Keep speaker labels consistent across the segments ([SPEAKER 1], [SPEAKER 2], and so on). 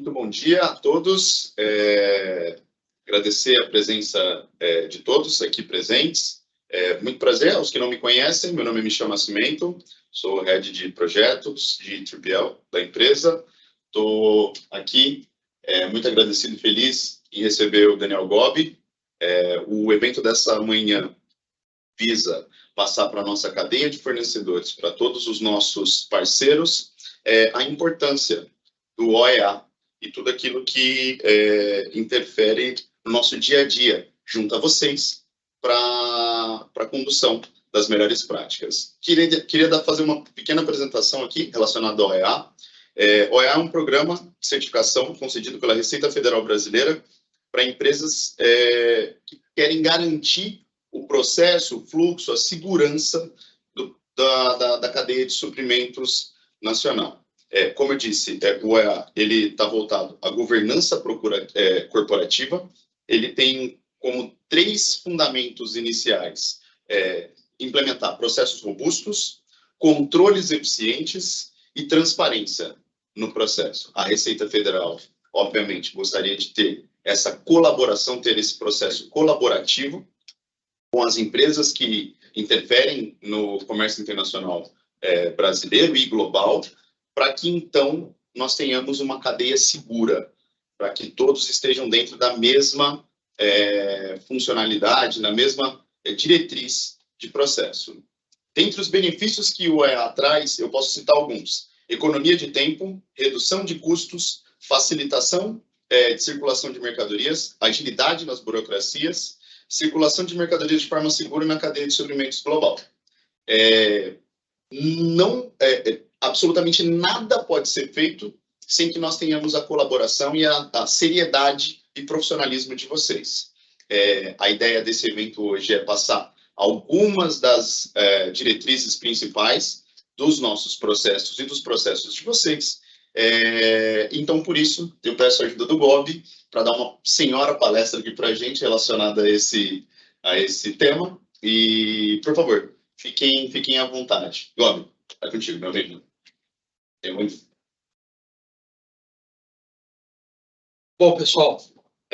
[SPEAKER 1] Muito bom dia a todos. Agradecer a presença de todos aqui presentes. Muito prazer aos que não me conhecem. Meu nome é Michel Nascimento, sou Head de Projetos de 3PL da empresa. Estou aqui muito agradecido e feliz em receber o Daniel Gobi. O evento dessa manhã visa passar para a nossa cadeia de fornecedores, para todos os nossos parceiros, a importância do OEA e tudo aquilo que interfere no nosso dia a dia, junto a vocês, para a condução das melhores práticas. Queria fazer uma pequena apresentação aqui relacionada ao OEA. OEA é um programa de certificação concedido pela Receita Federal Brasileira para empresas que querem garantir o processo, o fluxo, a segurança da cadeia de suprimentos nacional. Como eu disse, o OEA está voltado à governança corporativa. Ele tem como 3 fundamentos iniciais: implementar processos robustos, controles eficientes e transparência no processo. A Receita Federal, obviamente, gostaria de ter essa colaboração, ter esse processo colaborativo com as empresas que interferem no comércio internacional brasileiro e global, para que, então, nós tenhamos uma cadeia segura, para que todos estejam dentro da mesma funcionalidade, na mesma diretriz de processo. Dentre os benefícios que o OEA traz, eu posso citar alguns: economia de tempo, redução de custos, facilitação de circulação de mercadorias, agilidade nas burocracias, circulação de mercadorias de forma segura na cadeia de suprimentos global. Absolutamente nada pode ser feito sem que nós tenhamos a colaboração e a seriedade e profissionalismo de vocês. A ideia desse evento hoje é passar algumas das diretrizes principais dos nossos processos e dos processos de vocês. Então, por isso, eu peço a ajuda do Gobi para dar uma senhora palestra aqui para a gente relacionada a esse tema. E, por favor, fiquem à vontade. Gobi, é contigo, meu amigo. Antes
[SPEAKER 2] Bom, pessoal,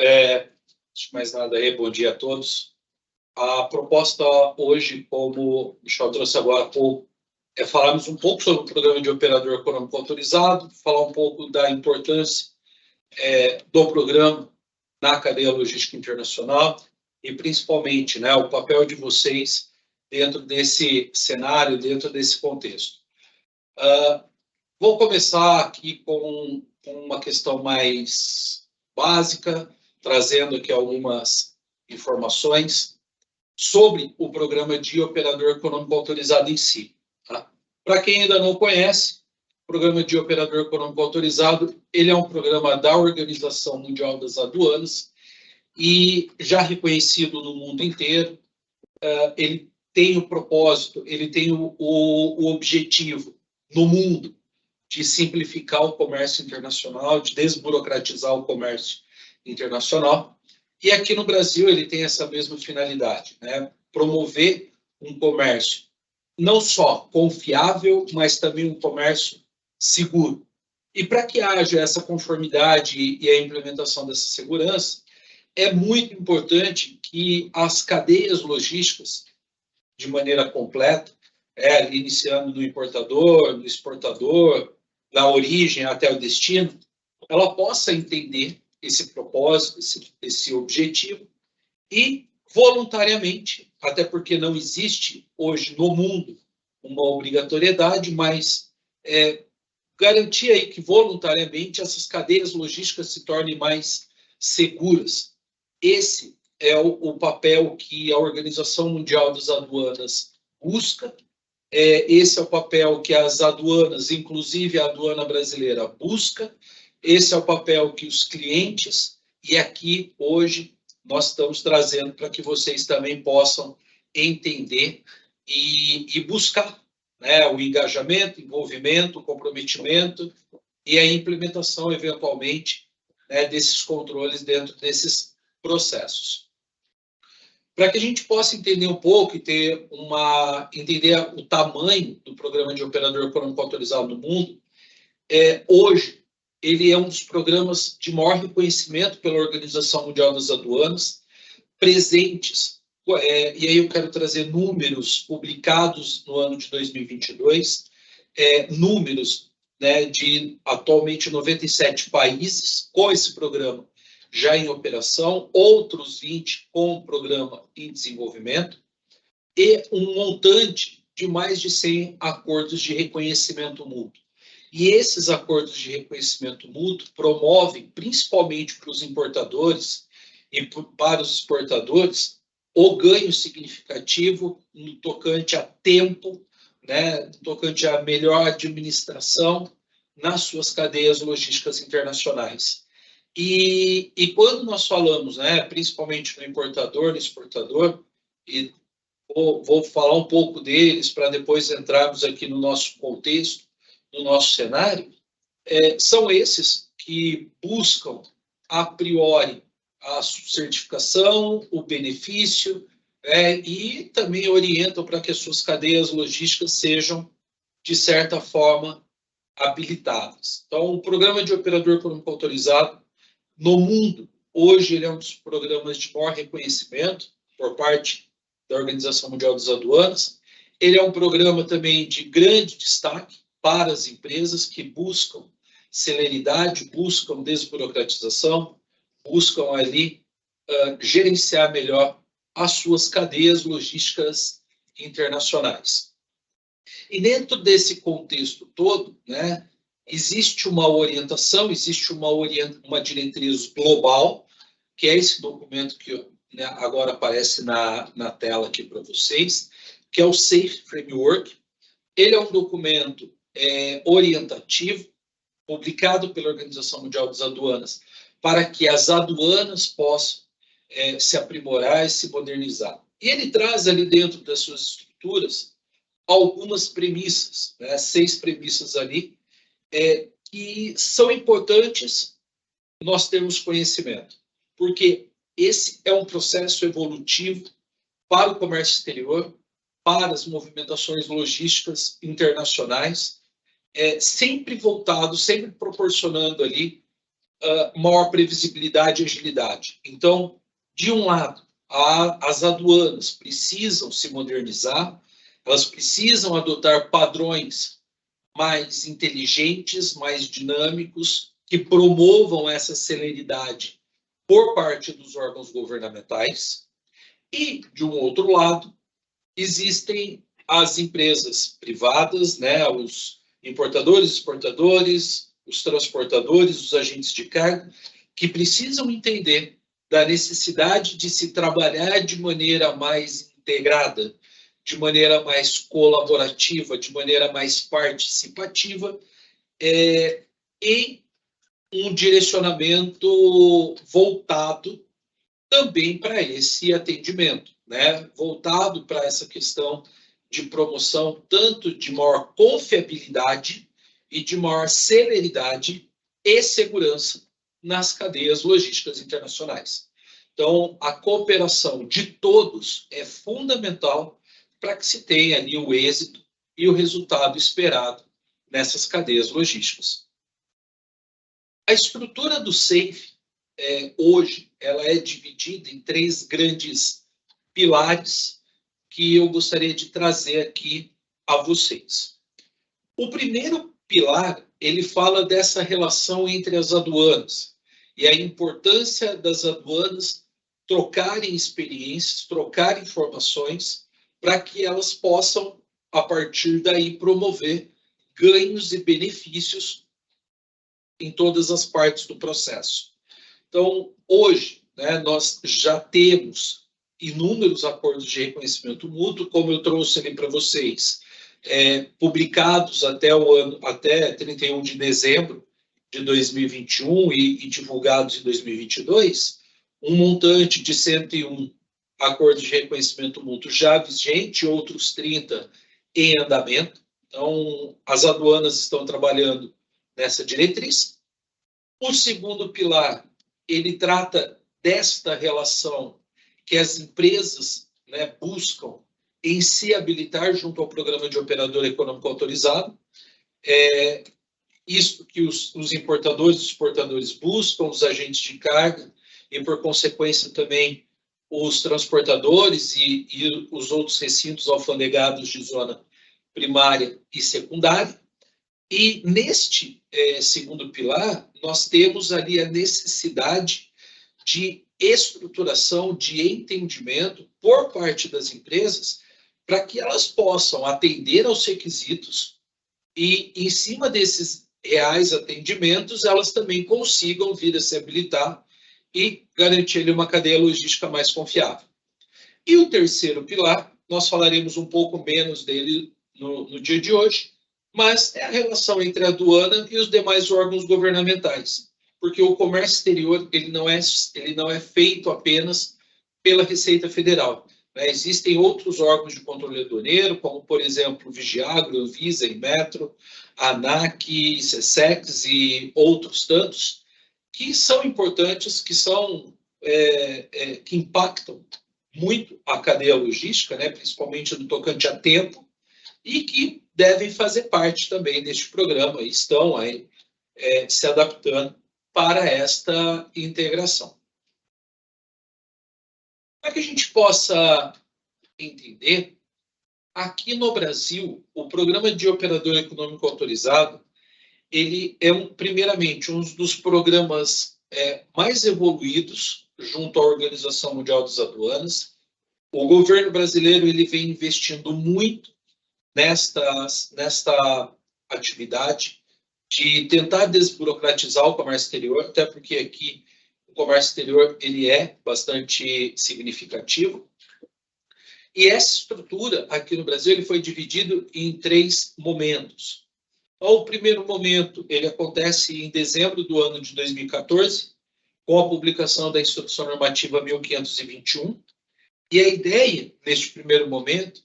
[SPEAKER 2] antes de mais nada, bom dia a todos. A proposta hoje, como o Michel trouxe agora há pouco, é falarmos um pouco sobre o programa de operador econômico autorizado, falar um pouco da importância do programa na cadeia logística internacional e, principalmente, o papel de vocês dentro desse cenário, dentro desse contexto. Vou começar aqui com uma questão mais básica, trazendo aqui algumas informações sobre o programa de operador econômico autorizado em si. Para quem ainda não conhece, o programa de operador econômico autorizado, ele é um programa da Organização Mundial das Aduanas e já reconhecido no mundo inteiro. Ele tem o propósito, ele tem o objetivo no mundo de simplificar o comércio internacional, de desburocratizar o comércio internacional. E aqui no Brasil ele tem essa mesma finalidade, promover um comércio não só confiável, mas também um comércio seguro. E para que haja essa conformidade e a implementação dessa segurança, é muito importante que as cadeias logísticas, de maneira completa, iniciando do importador, do exportador, da origem até o destino, ela possa entender esse propósito, esse objetivo e, voluntariamente, até porque não existe hoje no mundo uma obrigatoriedade, mas garantir aí que voluntariamente essas cadeias logísticas se tornem mais seguras. Esse é o papel que a Organização Mundial das Aduanas busca. Esse é o papel que as aduanas, inclusive a aduana brasileira, busca. Esse é o papel que os clientes, e aqui hoje nós estamos trazendo para que vocês também possam entender e buscar o engajamento, envolvimento, comprometimento e a implementação, eventualmente, desses controles dentro desses processos. Para que a gente possa entender um pouco e entender o tamanho do programa de operador econômico autorizado no mundo, hoje ele é um dos programas de maior reconhecimento pela Organização Mundial das Aduanas, presentes, e aí eu quero trazer números publicados no ano de 2022, números, né, de atualmente 97 países com esse programa já em operação, outros 20 com o programa em desenvolvimento, e um montante de mais de 100 acordos de reconhecimento mútuo. E esses acordos de reconhecimento mútuo promovem, principalmente para os importadores e para os exportadores, o ganho significativo no tocante a tempo, né, no tocante a melhor administração nas suas cadeias logísticas internacionais. E quando nós falamos, né, principalmente no importador, no exportador, e vou falar um pouco deles para depois entrarmos aqui no nosso contexto, no nosso cenário, são esses que buscam, a priori, a certificação, o benefício, e também orientam para que as suas cadeias logísticas sejam, de certa forma, habilitadas. Então, o Programa de Operador Econômico Autorizado, no mundo, hoje ele é um dos programas de maior reconhecimento por parte da Organização Mundial das Aduanas. Ele é um programa também de grande destaque para as empresas que buscam celeridade, buscam desburocratização, buscam ali gerenciar melhor as suas cadeias logísticas internacionais. E dentro desse contexto todo, né, existe uma orientação, existe uma diretriz global, que é esse documento que, né, agora aparece na tela aqui para vocês, que é o Safe Framework. Ele é um documento orientativo, publicado pela Organização Mundial das Aduanas, para que as aduanas possam se aprimorar e se modernizar. E ele traz ali dentro das suas estruturas algumas premissas, né, 6 premissas ali, que são importantes nós termos conhecimento, porque esse é um processo evolutivo para o comércio exterior, para as movimentações logísticas internacionais, sempre voltado, sempre proporcionando ali maior previsibilidade e agilidade. Então, de um lado, as aduanas precisam se modernizar, elas precisam adotar padrões mais inteligentes, mais dinâmicos, que promovam essa celeridade por parte dos órgãos governamentais. E, de um outro lado, existem as empresas privadas, né, os importadores, exportadores, os transportadores, os agentes de carga, que precisam entender da necessidade de se trabalhar de maneira mais integrada, de maneira mais colaborativa, de maneira mais participativa, em um direcionamento voltado também para esse atendimento, né? Voltado para essa questão de promoção tanto de maior confiabilidade e de maior celeridade e segurança nas cadeias logísticas internacionais. Então, a cooperação de todos é fundamental para que se tenha ali o êxito e o resultado esperado nessas cadeias logísticas. A estrutura do SAFE, hoje, ela é dividida em 3 grandes pilares que eu gostaria de trazer aqui a vocês. O primeiro pilar, ele fala dessa relação entre as aduanas e a importância das aduanas trocarem experiências, trocarem informações, para que elas possam, a partir daí, promover ganhos e benefícios em todas as partes do processo. Então, hoje, né, nós já temos inúmeros acordos de reconhecimento mútuo, como eu trouxe ali para vocês, publicados até 31 de dezembro de 2021 e divulgados em 2022, um montante de 101 acordos de reconhecimento mútuo já vigente, outros 30 em andamento. Então, as aduanas estão trabalhando nessa diretriz. O segundo pilar, ele trata desta relação que as empresas, né, buscam em se habilitar junto ao Programa de Operador Econômico Autorizado, Isto que os importadores e exportadores buscam, os agentes de carga e, por consequência, também os transportadores e os outros recintos alfandegados de zona primária e secundária. E neste segundo pilar, nós temos ali a necessidade de estruturação, de entendimento por parte das empresas para que elas possam atender aos requisitos e, em cima desses reais atendimentos, elas também consigam vir a se habilitar e garantir ali uma cadeia logística mais confiável. E o terceiro pilar, nós falaremos um pouco menos dele no dia de hoje, mas é a relação entre a aduana e os demais órgãos governamentais, porque o comércio exterior ele não é feito apenas pela Receita Federal. Né? Existem outros órgãos de controle aduaneiro, como, por exemplo, o Vigiagro, Anvisa, Inmetro, ANAC, SESEX e outros tantos, que são importantes, que impactam muito a cadeia logística, né, principalmente no tocante a tempo, e que devem fazer parte também deste programa e estão aí se adaptando para esta integração. Para que a gente possa entender, aqui no Brasil, o Programa de Operador Econômico Autorizado, ele é, primeiramente, um dos programas mais evoluídos junto à Organização Mundial das Aduanas. O governo brasileiro ele vem investindo muito nesta atividade de tentar desburocratizar o comércio exterior, até porque aqui o comércio exterior ele é bastante significativo. E essa estrutura aqui no Brasil ele foi dividido em 3 momentos. Então, o primeiro momento ele acontece em dezembro do ano de 2014, com a publicação da Instrução Normativa 1521. E a ideia, neste primeiro momento,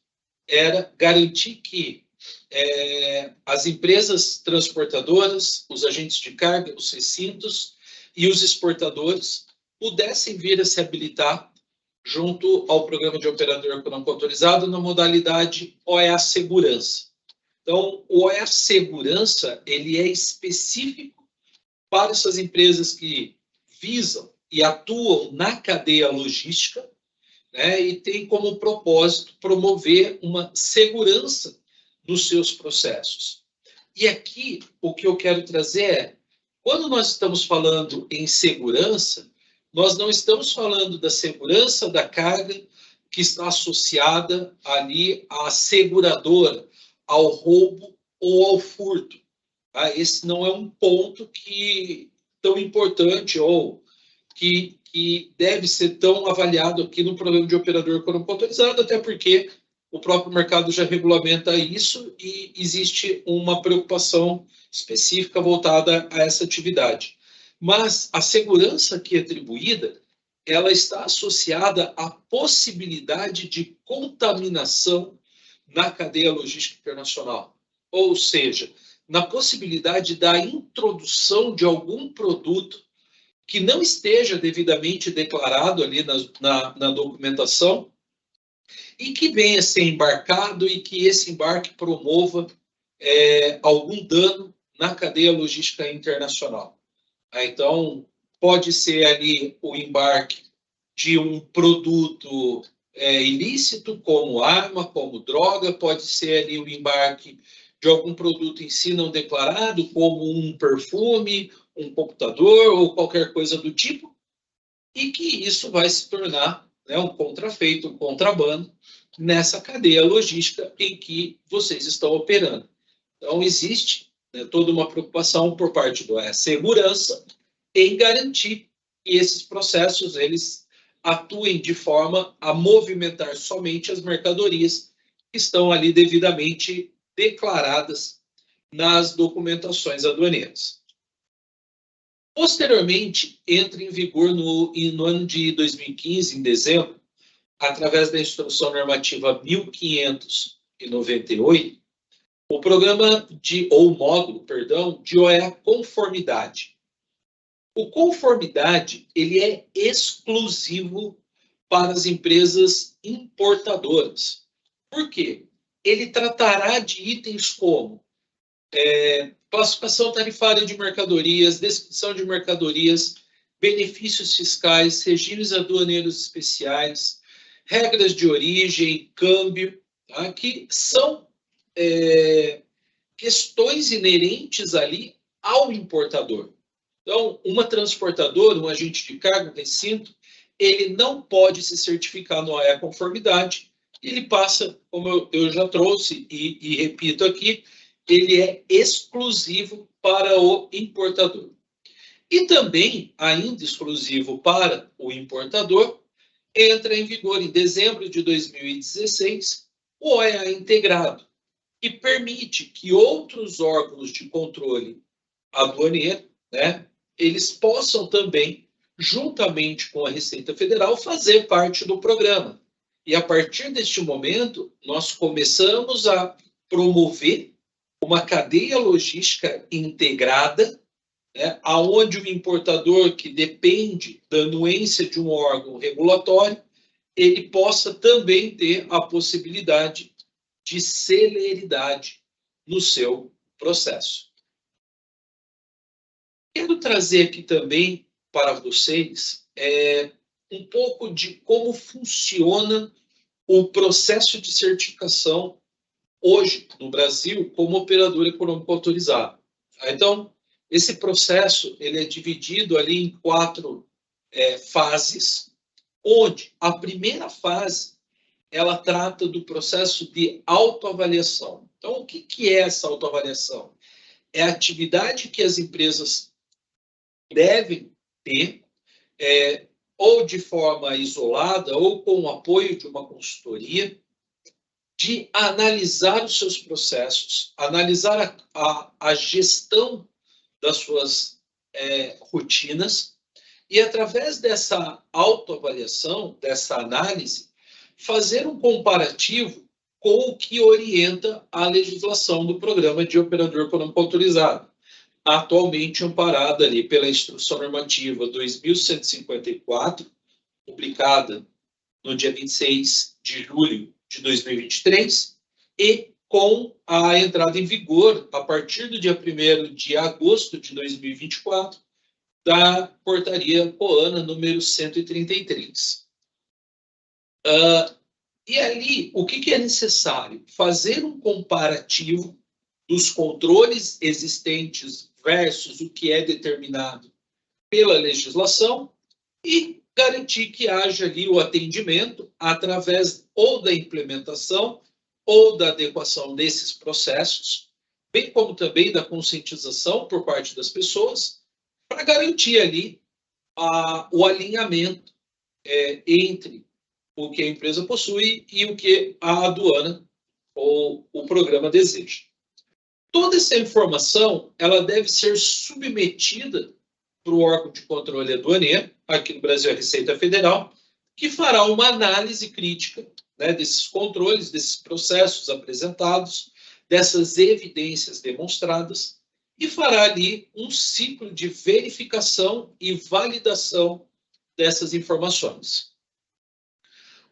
[SPEAKER 2] era garantir que as empresas transportadoras, os agentes de carga, os recintos e os exportadores pudessem vir a se habilitar junto ao Programa de Operador Econômico Autorizado na modalidade OEA Segurança. Então, o OEA Segurança ele é específico para essas empresas que visam e atuam na cadeia logística, né, e tem como propósito promover uma segurança dos seus processos. E aqui, o que eu quero trazer é, quando nós estamos falando em segurança, nós não estamos falando da segurança da carga que está associada ali à seguradora, ao roubo ou ao furto. Tá? Esse não é um ponto tão importante ou que deve ser tão avaliado aqui no Programa de Operador Econômico Autorizado, até porque o próprio mercado já regulamenta isso e existe uma preocupação específica voltada a essa atividade. Mas a segurança aqui atribuída, ela está associada à possibilidade de contaminação na cadeia logística internacional. Ou seja, na possibilidade da introdução de algum produto que não esteja devidamente declarado ali na documentação e que venha a ser embarcado e que esse embarque promova algum dano na cadeia logística internacional. Então, pode ser ali o embarque de um produto ilícito, como arma, como droga, pode ser ali o embarque de algum produto em si não declarado, como um perfume, um computador ou qualquer coisa do tipo, e que isso vai se tornar um contrafeito, um contrabando nessa cadeia logística em que vocês estão operando. Então, existe toda uma preocupação por parte da segurança em garantir que esses processos eles atuem de forma a movimentar somente as mercadorias que estão ali devidamente declaradas nas documentações aduaneiras. Posteriormente, entra em vigor no ano de 2015, em dezembro, através da Instrução Normativa 1598, o programa módulo, de OEA Conformidade. O conformidade, ele é exclusivo para as empresas importadoras. Por quê? Ele tratará de itens como classificação tarifária de mercadorias, descrição de mercadorias, benefícios fiscais, regimes aduaneiros especiais, regras de origem, câmbio, tá? Que são questões inerentes ali ao importador. Então, uma transportadora, um agente de carga, um recinto, ele não pode se certificar no AE-conformidade, ele passa, como eu já trouxe e repito aqui, ele é exclusivo para o importador. E também, ainda exclusivo para o importador, entra em vigor em dezembro de 2016 o OEA integrado, que permite que outros órgãos de controle aduaneiro, né, eles possam também, juntamente com a Receita Federal, fazer parte do programa. E a partir deste momento, nós começamos a promover uma cadeia logística integrada, né, onde o importador que depende da anuência de um órgão regulatório, ele possa também ter a possibilidade de celeridade no seu processo. Quero trazer aqui também para vocês um pouco de como funciona o processo de certificação hoje no Brasil como operador econômico autorizado. Então, esse processo ele é dividido ali em 4 fases, onde a primeira fase ela trata do processo de autoavaliação. Então, o que é essa autoavaliação? É a atividade que as empresas devem ter, ou de forma isolada, ou com o apoio de uma consultoria, de analisar os seus processos, analisar a gestão das suas rotinas, e através dessa autoavaliação, dessa análise, fazer um comparativo com o que orienta a legislação do Programa de Operador Econômico Autorizado, atualmente amparada ali pela Instrução Normativa 2154, publicada no dia 26 de julho de 2023, e com a entrada em vigor, a partir do dia 1º de agosto de 2024, da Portaria POANA número 133. E ali, o que é necessário? Fazer um comparativo dos controles existentes versus o que é determinado pela legislação e garantir que haja ali o atendimento através ou da implementação ou da adequação desses processos, bem como também da conscientização por parte das pessoas, para garantir ali o alinhamento entre o que a empresa possui e o que a aduana ou o programa deseja. Toda essa informação ela deve ser submetida para o órgão de controle aduaneiro, aqui no Brasil a Receita Federal, que fará uma análise crítica, né, desses controles, desses processos apresentados, dessas evidências demonstradas, e fará ali um ciclo de verificação e validação dessas informações.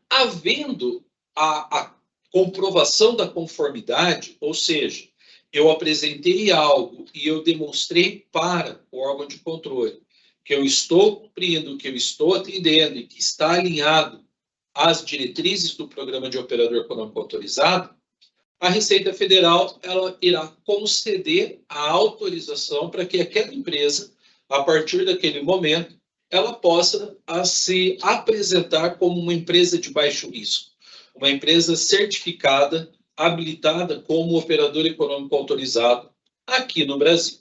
[SPEAKER 2] Havendo a comprovação da conformidade, ou seja, eu apresentei algo e eu demonstrei para o órgão de controle que eu estou cumprindo, que eu estou atendendo e que está alinhado às diretrizes do Programa de Operador Econômico Autorizado, a Receita Federal ela irá conceder a autorização para que aquela empresa, a partir daquele momento, ela possa se apresentar como uma empresa de baixo risco, uma empresa certificada, habilitada como operador econômico autorizado aqui no Brasil.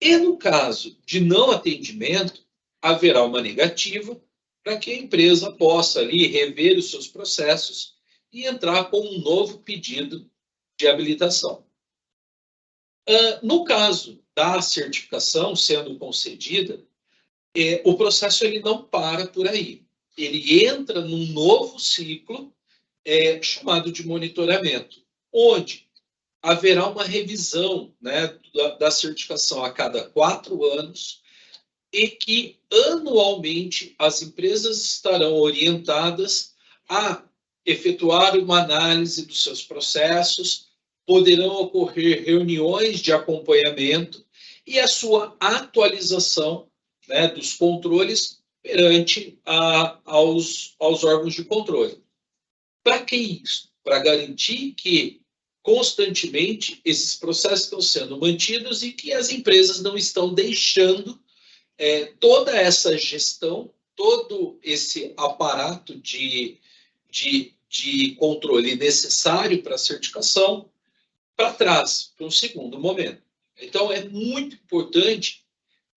[SPEAKER 2] E no caso de não atendimento, haverá uma negativa para que a empresa possa ali rever os seus processos e entrar com um novo pedido de habilitação. No caso da certificação sendo concedida, o processo ele não para por aí. Ele entra num novo ciclo chamado de monitoramento, onde haverá uma revisão, né, da certificação a cada 4 anos e que anualmente as empresas estarão orientadas a efetuar uma análise dos seus processos, poderão ocorrer reuniões de acompanhamento e a sua atualização, né, dos controles perante aos órgãos de controle. Para que isso? Para garantir que constantemente esses processos estão sendo mantidos e que as empresas não estão deixando toda essa gestão, todo esse aparato de controle necessário para a certificação para trás, para um segundo momento. Então, é muito importante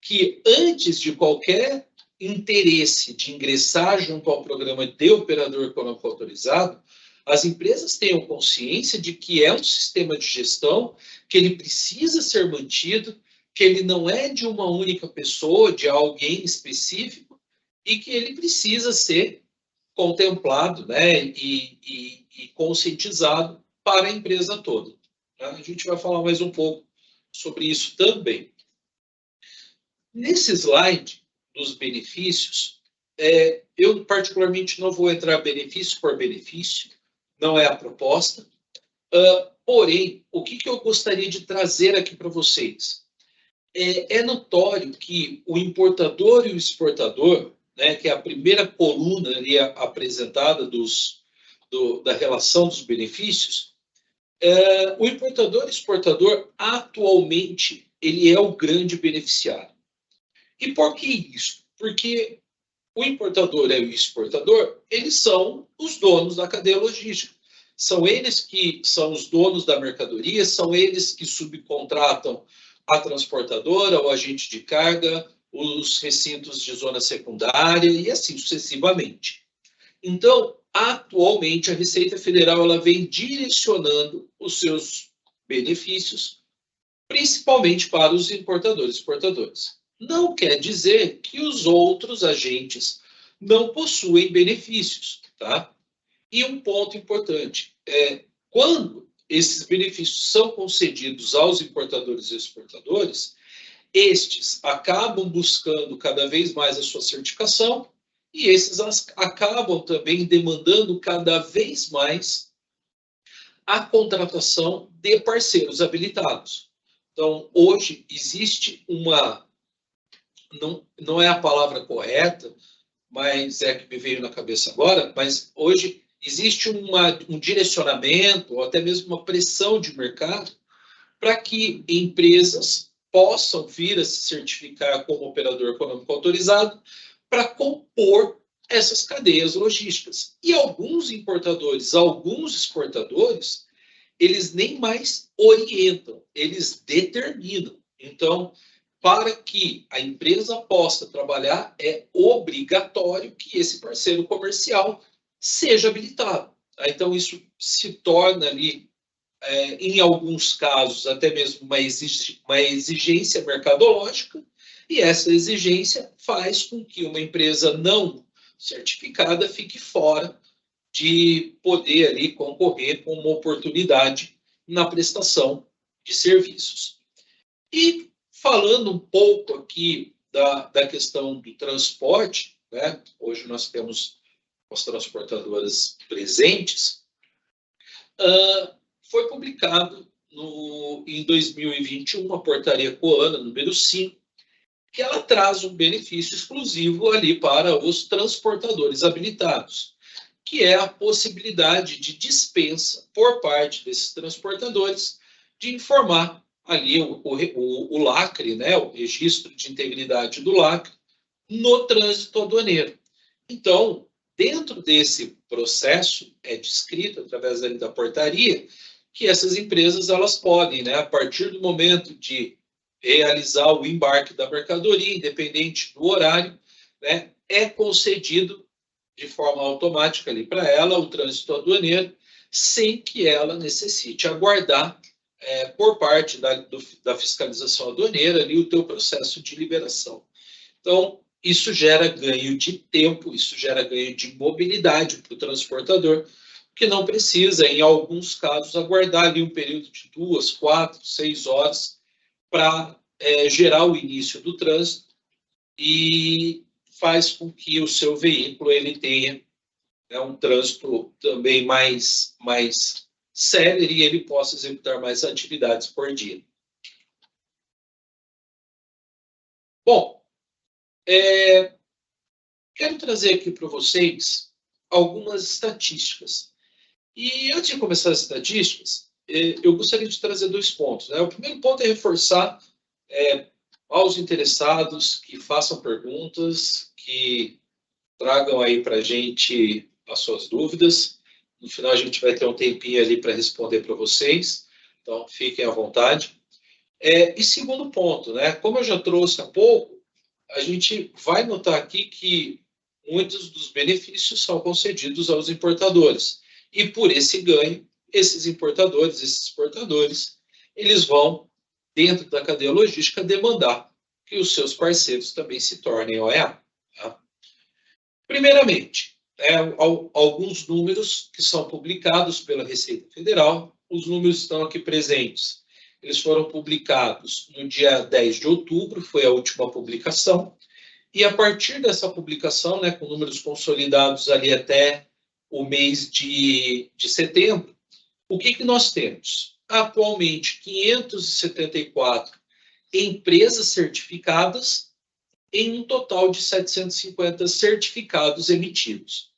[SPEAKER 2] que, antes de qualquer interesse de ingressar junto ao programa de operador econômico autorizado, as empresas tenham consciência de que é um sistema de gestão, que ele precisa ser mantido, que ele não é de uma única pessoa, de alguém específico, e que ele precisa ser contemplado, né, e conscientizado para a empresa toda. A gente vai falar mais um pouco sobre isso também. Nesse slide dos benefícios, eu particularmente não vou entrar benefício por benefício, não é a proposta. Porém, o que eu gostaria de trazer aqui para vocês? É notório que o importador e o exportador, né, que é a primeira coluna ali apresentada da relação dos benefícios, o importador e exportador, atualmente, ele é o grande beneficiário. E por que isso? Porque o importador e o exportador, eles são os donos da cadeia logística. São eles que são os donos da mercadoria, são eles que subcontratam a transportadora, o agente de carga, os recintos de zona secundária e assim sucessivamente. Então, atualmente, a Receita Federal ela vem direcionando os seus benefícios, principalmente para os importadores e exportadores. Não quer dizer que os outros agentes não possuem benefícios, tá? E um ponto importante quando esses benefícios são concedidos aos importadores e exportadores, estes acabam buscando cada vez mais a sua certificação e esses acabam também demandando cada vez mais a contratação de parceiros habilitados. Então, hoje existe não é a palavra correta, mas é que me veio na cabeça agora, mas hoje existe um direcionamento, ou até mesmo uma pressão de mercado, para que empresas possam vir a se certificar como operador econômico autorizado para compor essas cadeias logísticas. E alguns importadores, alguns exportadores, eles nem mais orientam, eles determinam. Então, para que a empresa possa trabalhar, é obrigatório que esse parceiro comercial seja habilitado. Então, isso se torna ali, em alguns casos, até mesmo uma exigência mercadológica, e essa exigência faz com que uma empresa não certificada fique fora de poder ali concorrer com uma oportunidade na prestação de serviços. E falando um pouco aqui da questão do transporte, né? Hoje nós temos as transportadoras presentes, foi publicado em 2021 a portaria COANA número 5, que ela traz um benefício exclusivo ali para os transportadores habilitados, que é a possibilidade de dispensa por parte desses transportadores de informar ali o LACRE, né, o Registro de Integridade do LACRE, no trânsito aduaneiro. Então, dentro desse processo, é descrito através da portaria que essas empresas elas podem, né, a partir do momento de realizar o embarque da mercadoria, independente do horário, né, é concedido de forma automática ali para ela o trânsito aduaneiro, sem que ela necessite aguardar por parte da fiscalização aduaneira ali o teu processo de liberação. Então, isso gera ganho de tempo, isso gera ganho de mobilidade para o transportador, que não precisa, em alguns casos, aguardar ali um período de 2, 4, 6 horas para gerar o início do trânsito e faz com que o seu veículo ele tenha um trânsito também mais seller e ele possa executar mais atividades por dia. Bom, quero trazer aqui para vocês algumas estatísticas. E antes de começar as estatísticas, eu gostaria de trazer 2 pontos. Né? O primeiro ponto é reforçar aos interessados que façam perguntas, que tragam aí para a gente as suas dúvidas. No final, a gente vai ter um tempinho ali para responder para vocês. Então, fiquem à vontade. E segundo ponto, né? Como eu já trouxe há pouco, a gente vai notar aqui que muitos dos benefícios são concedidos aos importadores. E por esse ganho, esses importadores, esses exportadores, eles vão, dentro da cadeia logística, demandar que os seus parceiros também se tornem OEA. Tá? Primeiramente, alguns números que são publicados pela Receita Federal. Os números estão aqui presentes. Eles foram publicados no dia 10 de outubro, foi a última publicação. E a partir dessa publicação, né, com números consolidados ali até o mês de setembro, o que nós temos? Atualmente, 574 empresas certificadas em um total de 750 certificados emitidos.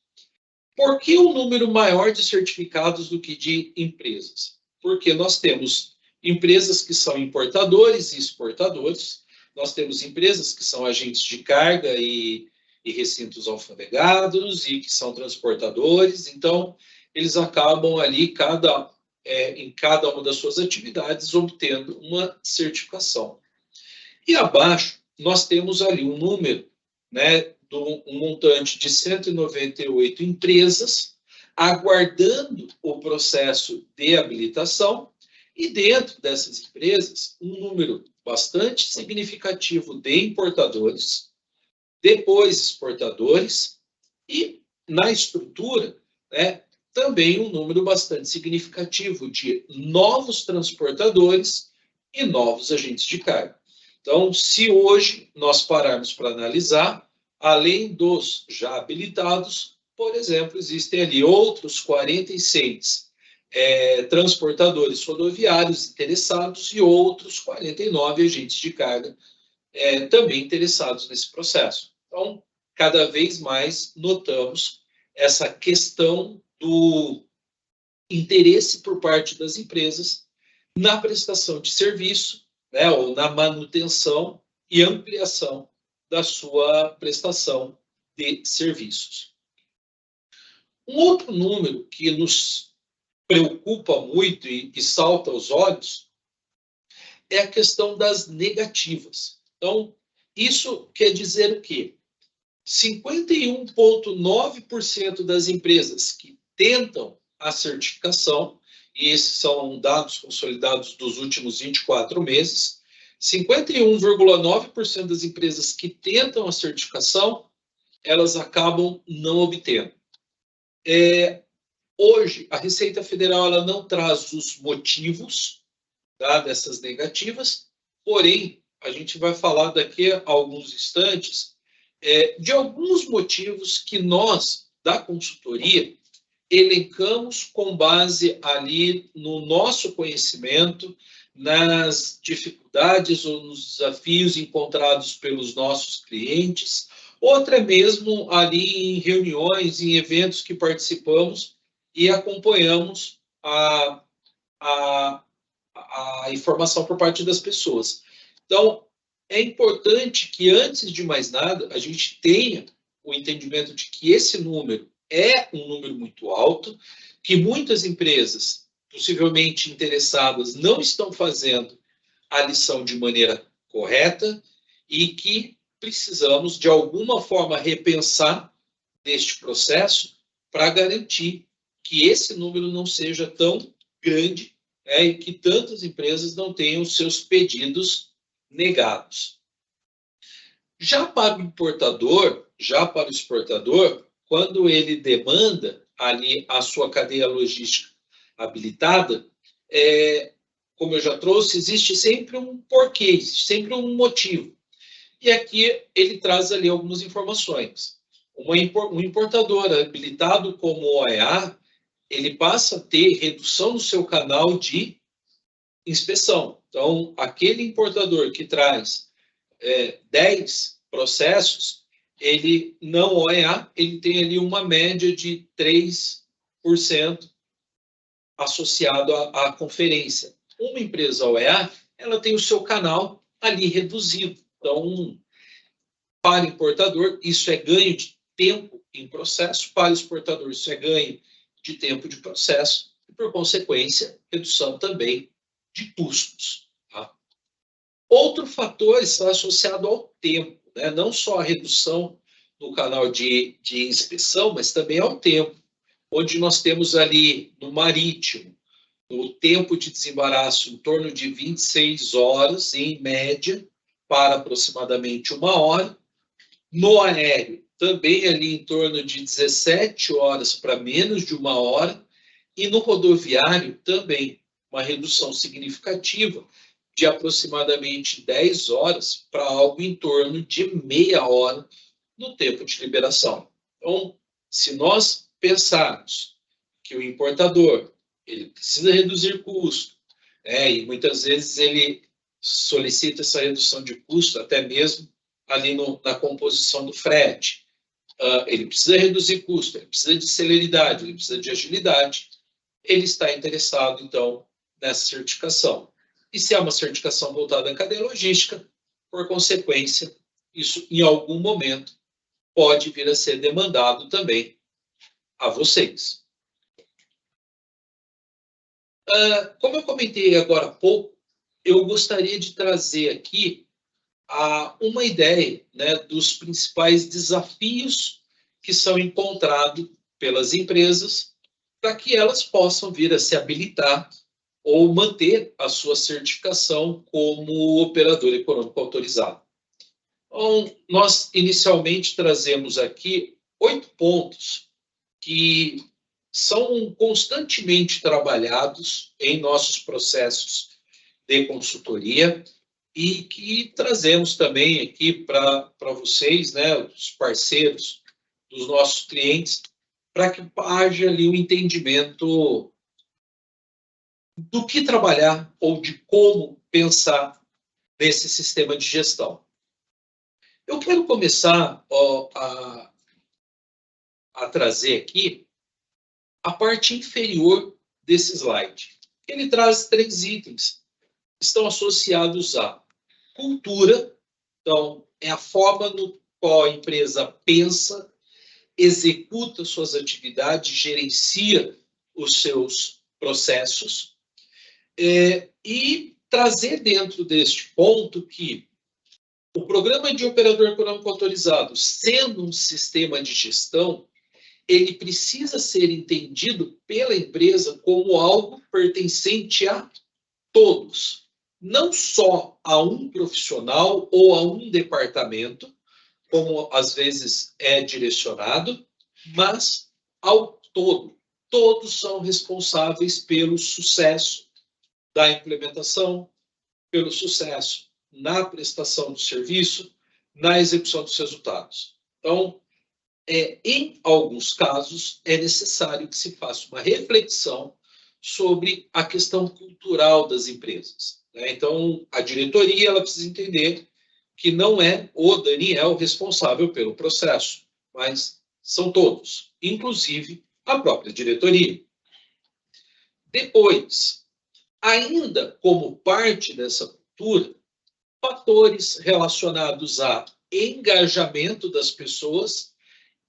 [SPEAKER 2] Por que o número maior de certificados do que de empresas? Porque nós temos empresas que são importadores e exportadores, nós temos empresas que são agentes de carga e recintos alfandegados e que são transportadores, então eles acabam ali, em cada uma das suas atividades, obtendo uma certificação. E abaixo, nós temos ali um número, né, um montante de 198 empresas aguardando o processo de habilitação e dentro dessas empresas, um número bastante significativo de importadores, depois exportadores e, na estrutura, né, também um número bastante significativo de novos transportadores e novos agentes de carga. Então, se hoje nós pararmos para analisar, além dos já habilitados, por exemplo, existem ali outros 46 transportadores rodoviários interessados e outros 49 agentes de carga também interessados nesse processo. Então, cada vez mais notamos essa questão do interesse por parte das empresas na prestação de serviço, né, ou na manutenção e ampliação da sua prestação de serviços. Um outro número que nos preocupa muito e salta aos olhos é a questão das negativas. Então, isso quer dizer o quê? 51,9% das empresas que tentam a certificação, e esses são dados consolidados dos últimos 24 meses, 51,9% das empresas que tentam a certificação, elas acabam não obtendo. Hoje, a Receita Federal ela não traz os motivos, tá, dessas negativas, porém, a gente vai falar daqui a alguns instantes de alguns motivos que nós, da consultoria, elencamos com base ali no nosso conhecimento, nas dificuldades ou nos desafios encontrados pelos nossos clientes, ou até mesmo ali em reuniões, em eventos que participamos e acompanhamos a informação por parte das pessoas. Então, é importante que, antes de mais nada, a gente tenha o entendimento de que esse número é um número muito alto, que muitas empresas, possivelmente interessadas, não estão fazendo a lição de maneira correta e que precisamos, de alguma forma, repensar este processo para garantir que esse número não seja tão grande e que tantas empresas não tenham seus pedidos negados. Já para o importador, já para o exportador, quando ele demanda ali a sua cadeia logística habilitada, como eu já trouxe, existe sempre um porquê, existe sempre um motivo. E aqui ele traz ali algumas informações. Um importador habilitado como OEA, ele passa a ter redução no seu canal de inspeção. Então, aquele importador que traz 10 processos, ele não OEA, ele tem ali uma média de 3% associado à conferência. Uma empresa OEA, ela tem o seu canal ali reduzido. Então, para o importador, isso é ganho de tempo em processo, para o exportador, isso é ganho de tempo de processo, e, por consequência, redução também de custos. Tá? Outro fator está associado ao tempo, né? Não só a redução do canal de inspeção, mas também ao tempo, onde nós temos ali no marítimo, no tempo de desembaraço em torno de 26 horas, em média, para aproximadamente 1 hora. No aéreo, também ali em torno de 17 horas para menos de 1 hora. E no rodoviário, também uma redução significativa de aproximadamente 10 horas para algo em torno de meia hora no tempo de liberação. Então, se nós pensarmos que o importador ele precisa reduzir custo, e muitas vezes ele solicita essa redução de custo até mesmo ali na composição do frete. Ele precisa reduzir custo, ele precisa de celeridade, ele precisa de agilidade, ele está interessado, então, nessa certificação. E se é uma certificação voltada à cadeia logística, por consequência, isso em algum momento pode vir a ser demandado também a vocês. Como eu comentei agora há pouco, eu gostaria de trazer aqui uma ideia, né, dos principais desafios que são encontrados pelas empresas para que elas possam vir a se habilitar ou manter a sua certificação como operador econômico autorizado. Então, nós inicialmente trazemos aqui 8 pontos que são constantemente trabalhados em nossos processos de consultoria e que trazemos também aqui para vocês, né, os parceiros dos nossos clientes, para que haja ali um entendimento do que trabalhar ou de como pensar nesse sistema de gestão. Eu quero começar a trazer aqui a parte inferior desse slide. Ele traz 3 itens que estão associados à cultura, então é a forma no qual a empresa pensa, executa suas atividades, gerencia os seus processos, e trazer dentro deste ponto que o programa de operador econômico autorizado, sendo um sistema de gestão, ele precisa ser entendido pela empresa como algo pertencente a todos, não só a um profissional ou a um departamento, como às vezes é direcionado, mas ao todo. Todos são responsáveis pelo sucesso da implementação, pelo sucesso na prestação do serviço, na execução dos resultados. Então, em alguns casos, é necessário que se faça uma reflexão sobre a questão cultural das empresas. Né? Então, a diretoria ela precisa entender que não é o Daniel responsável pelo processo, mas são todos, inclusive a própria diretoria. Depois, ainda como parte dessa cultura, fatores relacionados a engajamento das pessoas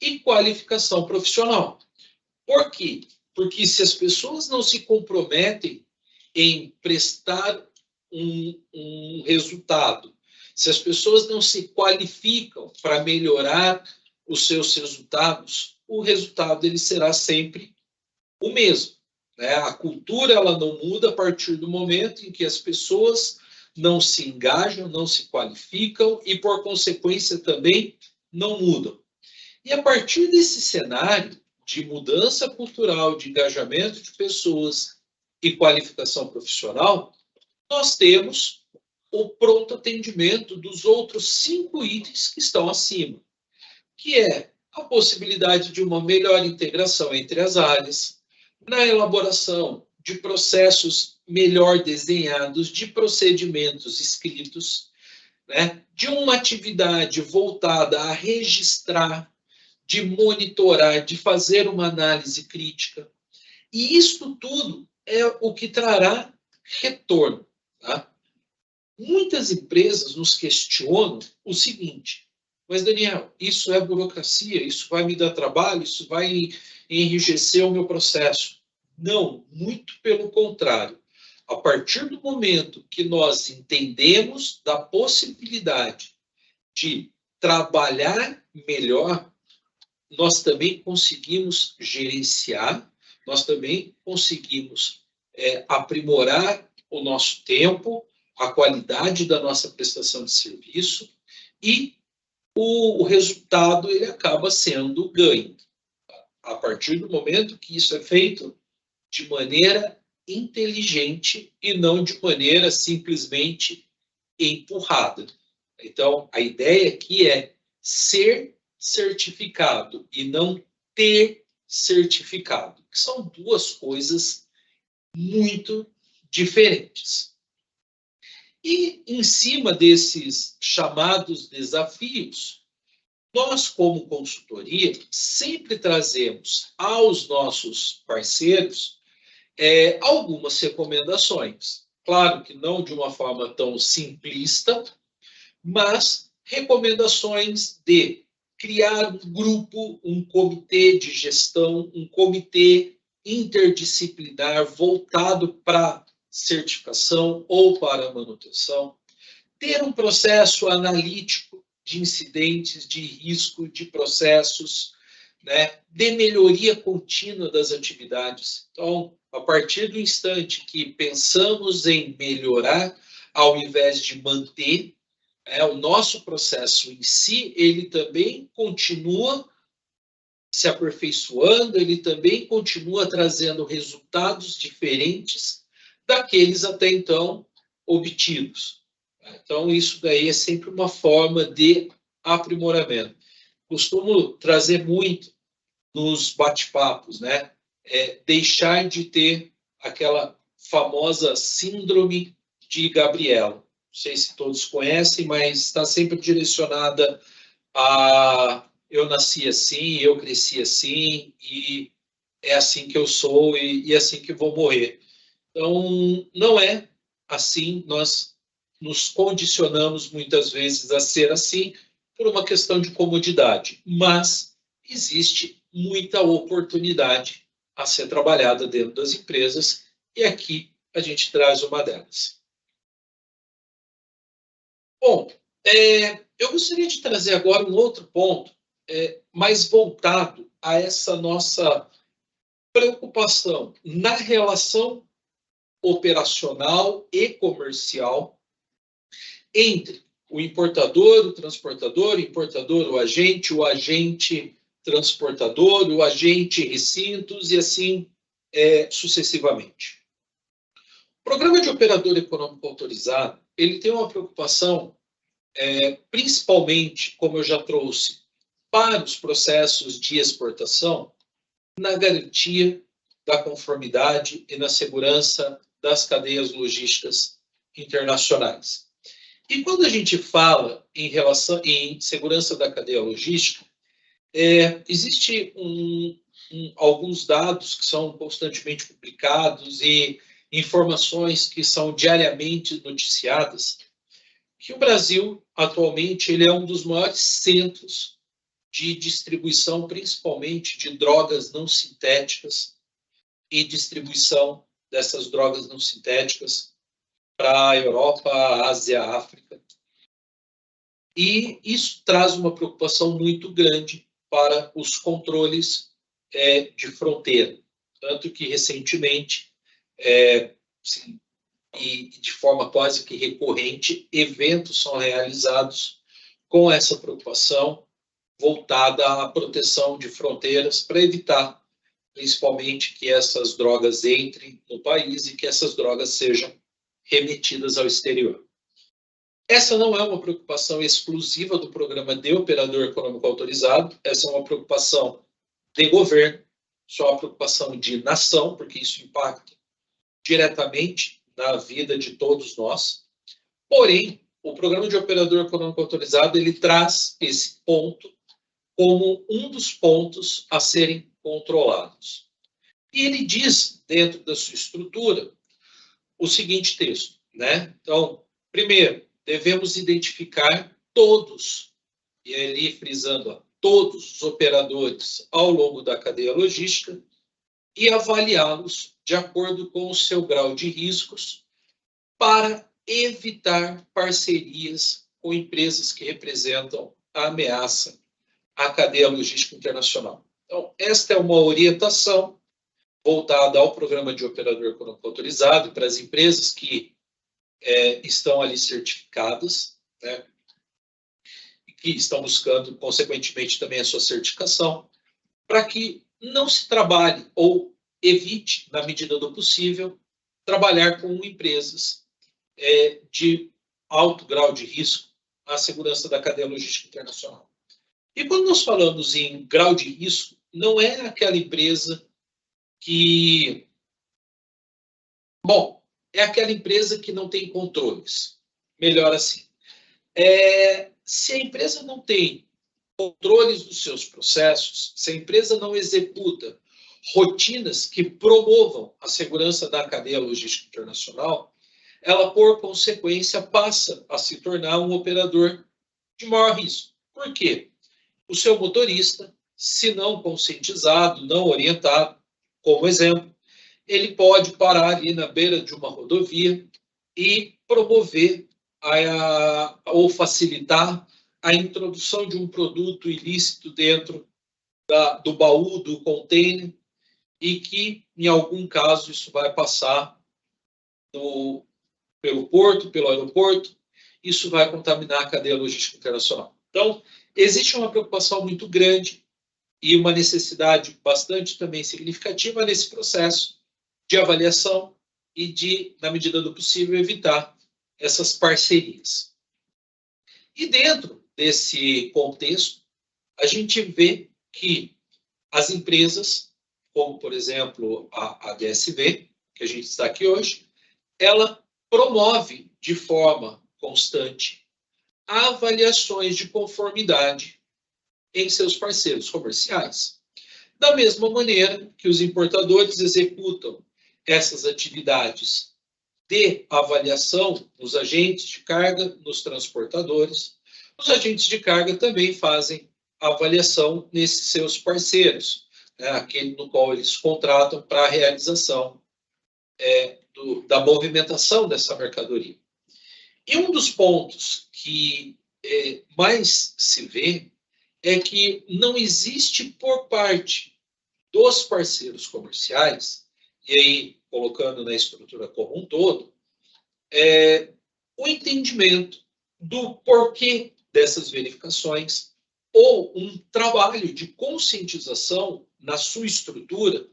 [SPEAKER 2] e qualificação profissional. Por quê? Porque se as pessoas não se comprometem em prestar um resultado, se as pessoas não se qualificam para melhorar os seus resultados, o resultado ele será sempre o mesmo. Né? A cultura ela não muda a partir do momento em que as pessoas não se engajam, não se qualificam e, por consequência, também não mudam. E a partir desse cenário de mudança cultural, de engajamento de pessoas e qualificação profissional, nós temos o pronto atendimento dos outros 5 itens que estão acima, que é a possibilidade de uma melhor integração entre as áreas, na elaboração de processos melhor desenhados, de procedimentos escritos, né, de uma atividade voltada a registrar, de monitorar, de fazer uma análise crítica. E isso tudo é o que trará retorno. Tá? Muitas empresas nos questionam o seguinte: mas, Daniel, isso é burocracia, isso vai me dar trabalho, isso vai enrijecer o meu processo. Não, muito pelo contrário. A partir do momento que nós entendemos da possibilidade de trabalhar melhor, nós também conseguimos gerenciar, nós também conseguimos aprimorar o nosso tempo, a qualidade da nossa prestação de serviço e o resultado ele acaba sendo ganho. A partir do momento que isso é feito de maneira inteligente e não de maneira simplesmente empurrada. Então, a ideia aqui é ser certificado e não ter certificado, que são duas coisas muito diferentes. E, em cima desses chamados desafios, nós, como consultoria, sempre trazemos aos nossos parceiros algumas recomendações. Claro que não de uma forma tão simplista, mas recomendações de criar um grupo, um comitê de gestão, um comitê interdisciplinar voltado para certificação ou para manutenção, ter um processo analítico de incidentes, de risco, de processos, né, de melhoria contínua das atividades. Então, a partir do instante que pensamos em melhorar, ao invés de manter, o nosso processo em si, ele também continua se aperfeiçoando, ele também continua trazendo resultados diferentes daqueles até então obtidos. Então, isso daí é sempre uma forma de aprimoramento. Costumo trazer muito nos bate-papos, né? Deixar de ter aquela famosa síndrome de Gabriela. Não sei se todos conhecem, mas está sempre direcionada a eu nasci assim, eu cresci assim, e é assim que eu sou e é assim que vou morrer. Então, não é assim, nós nos condicionamos muitas vezes a ser assim por uma questão de comodidade, mas existe muita oportunidade a ser trabalhada dentro das empresas e aqui a gente traz uma delas. Bom, eu gostaria de trazer agora um outro ponto mais voltado a essa nossa preocupação na relação operacional e comercial entre o importador, o transportador, o agente transportador, o agente recintos e assim sucessivamente. O programa de operador econômico autorizado, ele tem uma preocupação principalmente, como eu já trouxe, para os processos de exportação, na garantia da conformidade e na segurança das cadeias logísticas internacionais. E quando a gente fala em segurança da cadeia logística, existe alguns dados que são constantemente publicados e informações que são diariamente noticiadas, que o Brasil, atualmente, ele é um dos maiores centros de distribuição, principalmente de drogas não sintéticas e distribuição dessas drogas não sintéticas para a Europa, a Ásia, a África. E isso traz uma preocupação muito grande para os controles de fronteira. Tanto que, recentemente, e de forma quase que recorrente, eventos são realizados com essa preocupação voltada à proteção de fronteiras para evitar, principalmente, que essas drogas entrem no país e que essas drogas sejam remetidas ao exterior. Essa não é uma preocupação exclusiva do programa de operador econômico autorizado, essa é uma preocupação de governo, isso é uma preocupação de nação, porque isso impacta diretamente na vida de todos nós. Porém, o Programa de Operador Econômico Autorizado, ele traz esse ponto como um dos pontos a serem controlados. E ele diz, dentro da sua estrutura, o seguinte texto, né? Então, primeiro, devemos identificar todos, e ali frisando, todos os operadores ao longo da cadeia logística e avaliá-los de acordo com o seu grau de riscos para evitar parcerias com empresas que representam a ameaça à cadeia logística internacional. Então, esta é uma orientação voltada ao Programa de Operador Econômico Autorizado para as empresas que estão ali certificadas, né, e que estão buscando, consequentemente, também a sua certificação, para que não se trabalhe ou evite, na medida do possível, trabalhar com empresas de alto grau de risco à segurança da cadeia logística internacional. E quando nós falamos em grau de risco, não é aquela empresa que... Bom, é aquela empresa que não tem controles. Melhor assim. Se a empresa não tem controles dos seus processos, se a empresa não executa rotinas que promovam a segurança da cadeia logística internacional, ela, por consequência, passa a se tornar um operador de maior risco. Por quê? O seu motorista, se não conscientizado, não orientado, como exemplo, ele pode parar ali na beira de uma rodovia e promover ou facilitar a introdução de um produto ilícito dentro do baú, do container, e que, em algum caso, isso vai passar pelo porto, pelo aeroporto, isso vai contaminar a cadeia logística internacional. Então, existe uma preocupação muito grande e uma necessidade bastante também significativa nesse processo de avaliação e de, na medida do possível, evitar essas parcerias. E dentro desse contexto, a gente vê que as empresas, como, por exemplo, a DSV, que a gente está aqui hoje, ela promove de forma constante avaliações de conformidade em seus parceiros comerciais. Da mesma maneira que os importadores executam essas atividades de avaliação nos agentes de carga, nos transportadores, os agentes de carga também fazem avaliação nesses seus parceiros, né, aquele no qual eles contratam para a realização da movimentação dessa mercadoria. E um dos pontos que mais se vê é que não existe por parte dos parceiros comerciais, e aí colocando na estrutura como um todo, o entendimento do porquê dessas verificações ou um trabalho de conscientização na sua estrutura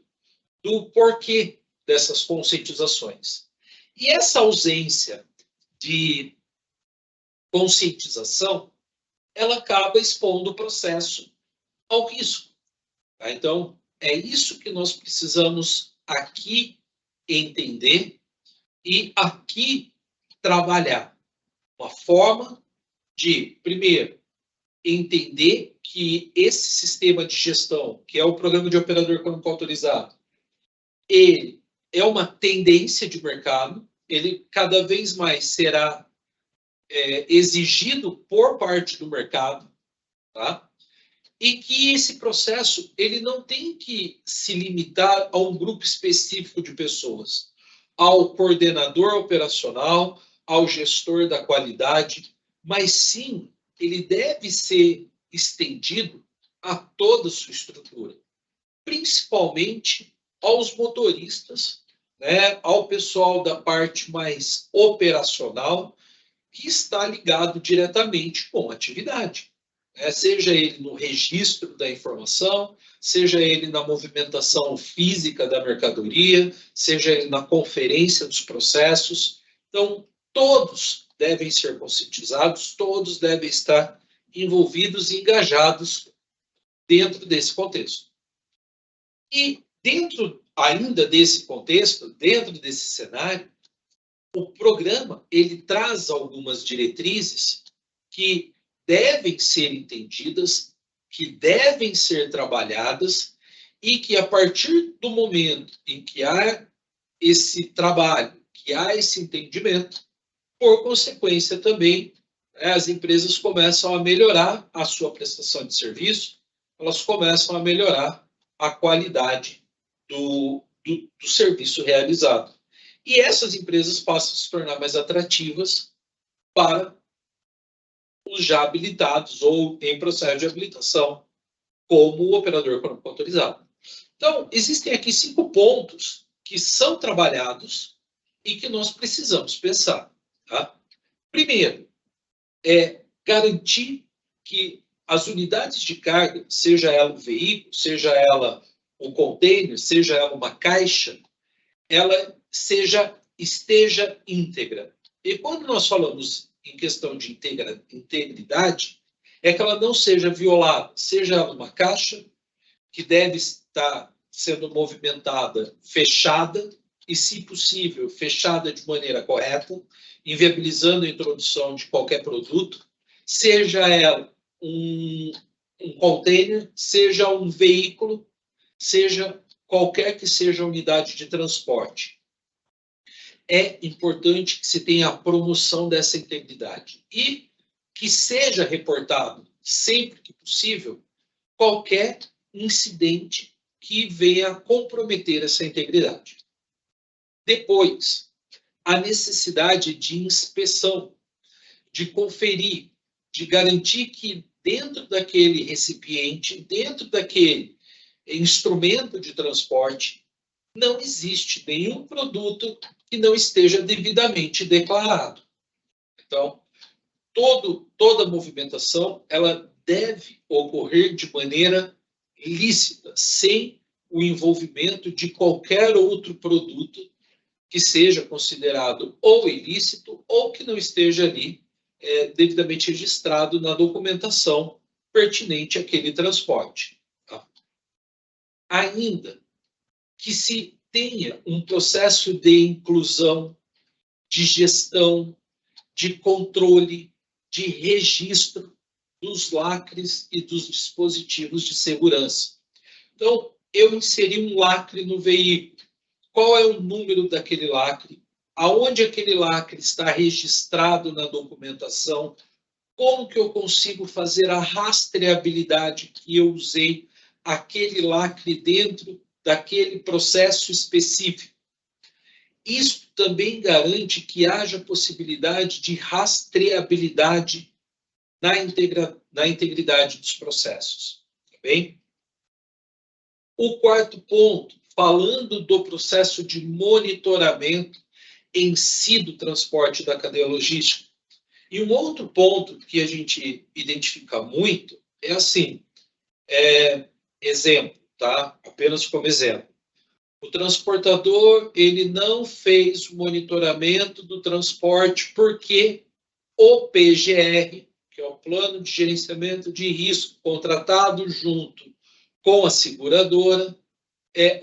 [SPEAKER 2] do porquê dessas conscientizações. E essa ausência de conscientização, ela acaba expondo o processo ao risco. Tá? Então, é isso que nós precisamos aqui entender e aqui trabalhar. Uma forma de, primeiro, entender que esse sistema de gestão, que é o Programa de Operador Econômico Autorizado, ele é uma tendência de mercado, ele cada vez mais será exigido por parte do mercado, tá? E que esse processo ele não tem que se limitar a um grupo específico de pessoas, ao coordenador operacional, ao gestor da qualidade, mas sim, ele deve ser estendido a toda a sua estrutura, principalmente aos motoristas, né, ao pessoal da parte mais operacional, que está ligado diretamente com a atividade. Seja ele no registro da informação, seja ele na movimentação física da mercadoria, seja ele na conferência dos processos. Então, todos devem ser conscientizados, todos devem estar envolvidos e engajados dentro desse contexto. E Dentro ainda desse contexto, dentro desse cenário, o programa ele traz algumas diretrizes que devem ser entendidas, que devem ser trabalhadas e que, a partir do momento em que há esse trabalho, que há esse entendimento, por consequência também, as empresas começam a melhorar a sua prestação de serviço, elas começam a melhorar a qualidade do serviço realizado. E essas empresas passam a se tornar mais atrativas para os já habilitados ou em processo de habilitação, como o operador econômico autorizado. Então, existem aqui 5 pontos que são trabalhados e que nós precisamos pensar. Tá? Primeiro, é garantir que as unidades de carga, seja ela um veículo, seja ela um container, seja ela uma caixa, ela esteja íntegra. E quando nós falamos em questão de integridade, é que ela não seja violada, seja ela uma caixa que deve estar sendo movimentada fechada e, se possível, fechada de maneira correta, inviabilizando a introdução de qualquer produto, seja ela um container, seja um veículo, seja qualquer que seja a unidade de transporte. É importante que se tenha a promoção dessa integridade e que seja reportado, sempre que possível, qualquer incidente que venha comprometer essa integridade. Depois, a necessidade de inspeção, de conferir, de garantir que dentro daquele recipiente, dentro daquele instrumento de transporte, não existe nenhum produto que não esteja devidamente declarado. Então, toda movimentação ela deve ocorrer de maneira lícita, sem o envolvimento de qualquer outro produto que seja considerado ou ilícito ou que não esteja ali devidamente registrado na documentação pertinente àquele transporte. Tá? Ainda que se tenha um processo de inclusão, de gestão, de controle, de registro dos lacres e dos dispositivos de segurança. Então, eu inseri um lacre no veículo. Qual é o número daquele lacre? Aonde aquele lacre está registrado na documentação? Como que eu consigo fazer a rastreabilidade que eu usei aquele lacre dentro daquele processo específico? Isso também garante que haja possibilidade de rastreabilidade na integridade dos processos. Tá bem? O quarto ponto, falando do processo de monitoramento em si do transporte da cadeia logística. E um outro ponto que a gente identifica muito é assim, exemplo, tá? Apenas como exemplo. O transportador ele não fez o monitoramento do transporte porque o PGR, que é o Plano de Gerenciamento de Risco, contratado junto com a seguradora,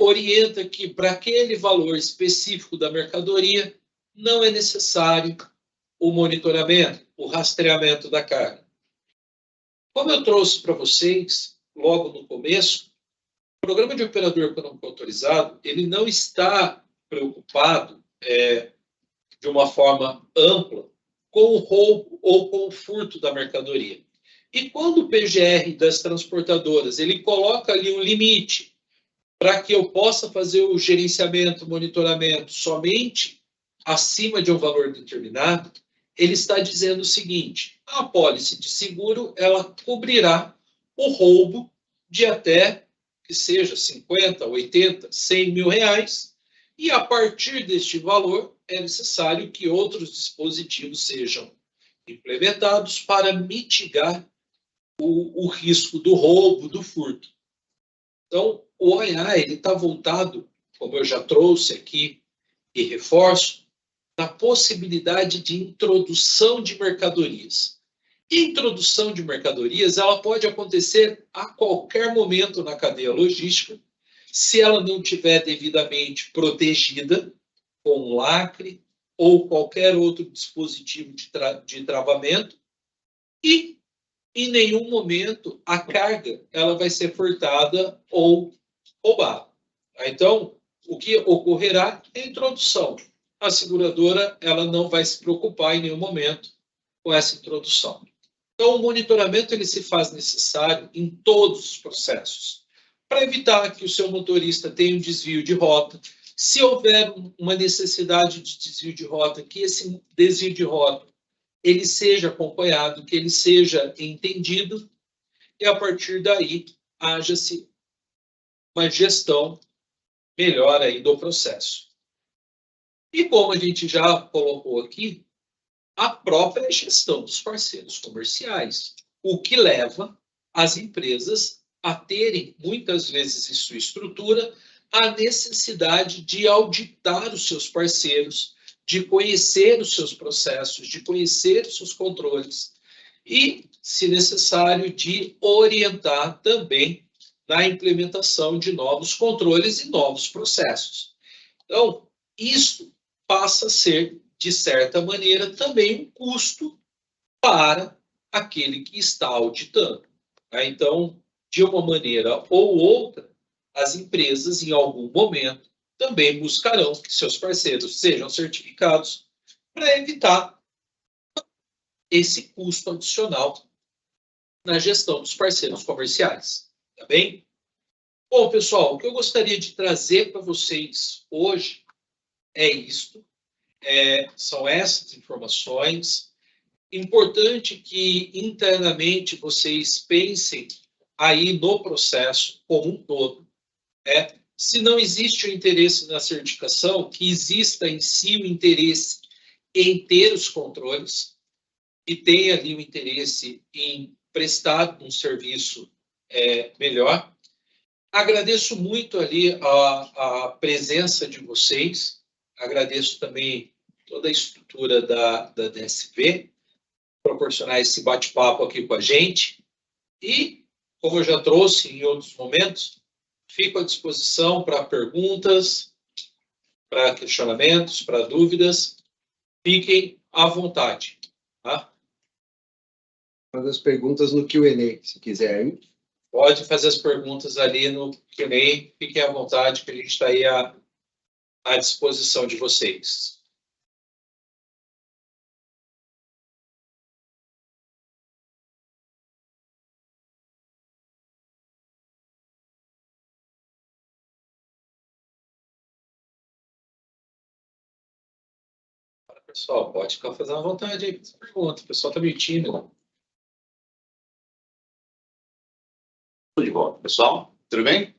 [SPEAKER 2] orienta que para aquele valor específico da mercadoria não é necessário o monitoramento, o rastreamento da carga. Como eu trouxe para vocês logo no começo, o Programa de Operador Econômico Autorizado ele não está preocupado de uma forma ampla com o roubo ou com o furto da mercadoria. E quando o PGR das transportadoras ele coloca ali um limite para que eu possa fazer o gerenciamento, o monitoramento somente acima de um valor determinado, ele está dizendo o seguinte: a apólice de seguro ela cobrirá o roubo de até que seja 50, 80, 100 mil reais, e a partir deste valor é necessário que outros dispositivos sejam implementados para mitigar o risco do roubo, do furto. Então, o OEA está voltado, como eu já trouxe aqui e reforço, na possibilidade de introdução de mercadorias. Introdução de mercadorias ela pode acontecer a qualquer momento na cadeia logística, se ela não tiver devidamente protegida com um lacre ou qualquer outro dispositivo de travamento, e em nenhum momento a carga ela vai ser furtada ou roubada. Então, o que ocorrerá é a introdução. A seguradora ela não vai se preocupar em nenhum momento com essa introdução. Então, o monitoramento ele se faz necessário em todos os processos, para evitar que o seu motorista tenha um desvio de rota. Se houver uma necessidade de desvio de rota, que esse desvio de rota ele seja acompanhado, que ele seja entendido, e a partir daí haja-se uma gestão melhor aí do processo. E como a gente já colocou aqui, a própria gestão dos parceiros comerciais, o que leva as empresas a terem, muitas vezes em sua estrutura, a necessidade de auditar os seus parceiros, de conhecer os seus processos, de conhecer os seus controles e, se necessário, de orientar também na implementação de novos controles e novos processos. Então, isso passa a ser, de certa maneira, também um custo para aquele que está auditando. Então, de uma maneira ou outra, as empresas, em algum momento, também buscarão que seus parceiros sejam certificados para evitar esse custo adicional na gestão dos parceiros comerciais. Tá bem? Bom, pessoal, o que eu gostaria de trazer para vocês hoje é isto. São essas informações. Importante que internamente vocês pensem aí no processo como um todo. Se não existe o interesse na certificação, que exista em si o interesse em ter os controles e tenha ali o interesse em prestar um serviço melhor. Agradeço muito ali a presença de vocês, agradeço também toda a estrutura da DSV, proporcionar esse bate-papo aqui com a gente. E, como eu já trouxe em outros momentos, fico à disposição para perguntas, para questionamentos, para dúvidas. Fiquem à vontade. Tá?
[SPEAKER 3] Faz as perguntas no Q&A, se quiser, hein?
[SPEAKER 2] Pode fazer as perguntas ali no Q&A. Fiquem à vontade, que a gente está aí à disposição de vocês. Pessoal, pode ficar fazendo à vontade aí. Pergunta. O pessoal está meio tímido.
[SPEAKER 1] Tudo de volta, pessoal. Tudo bem?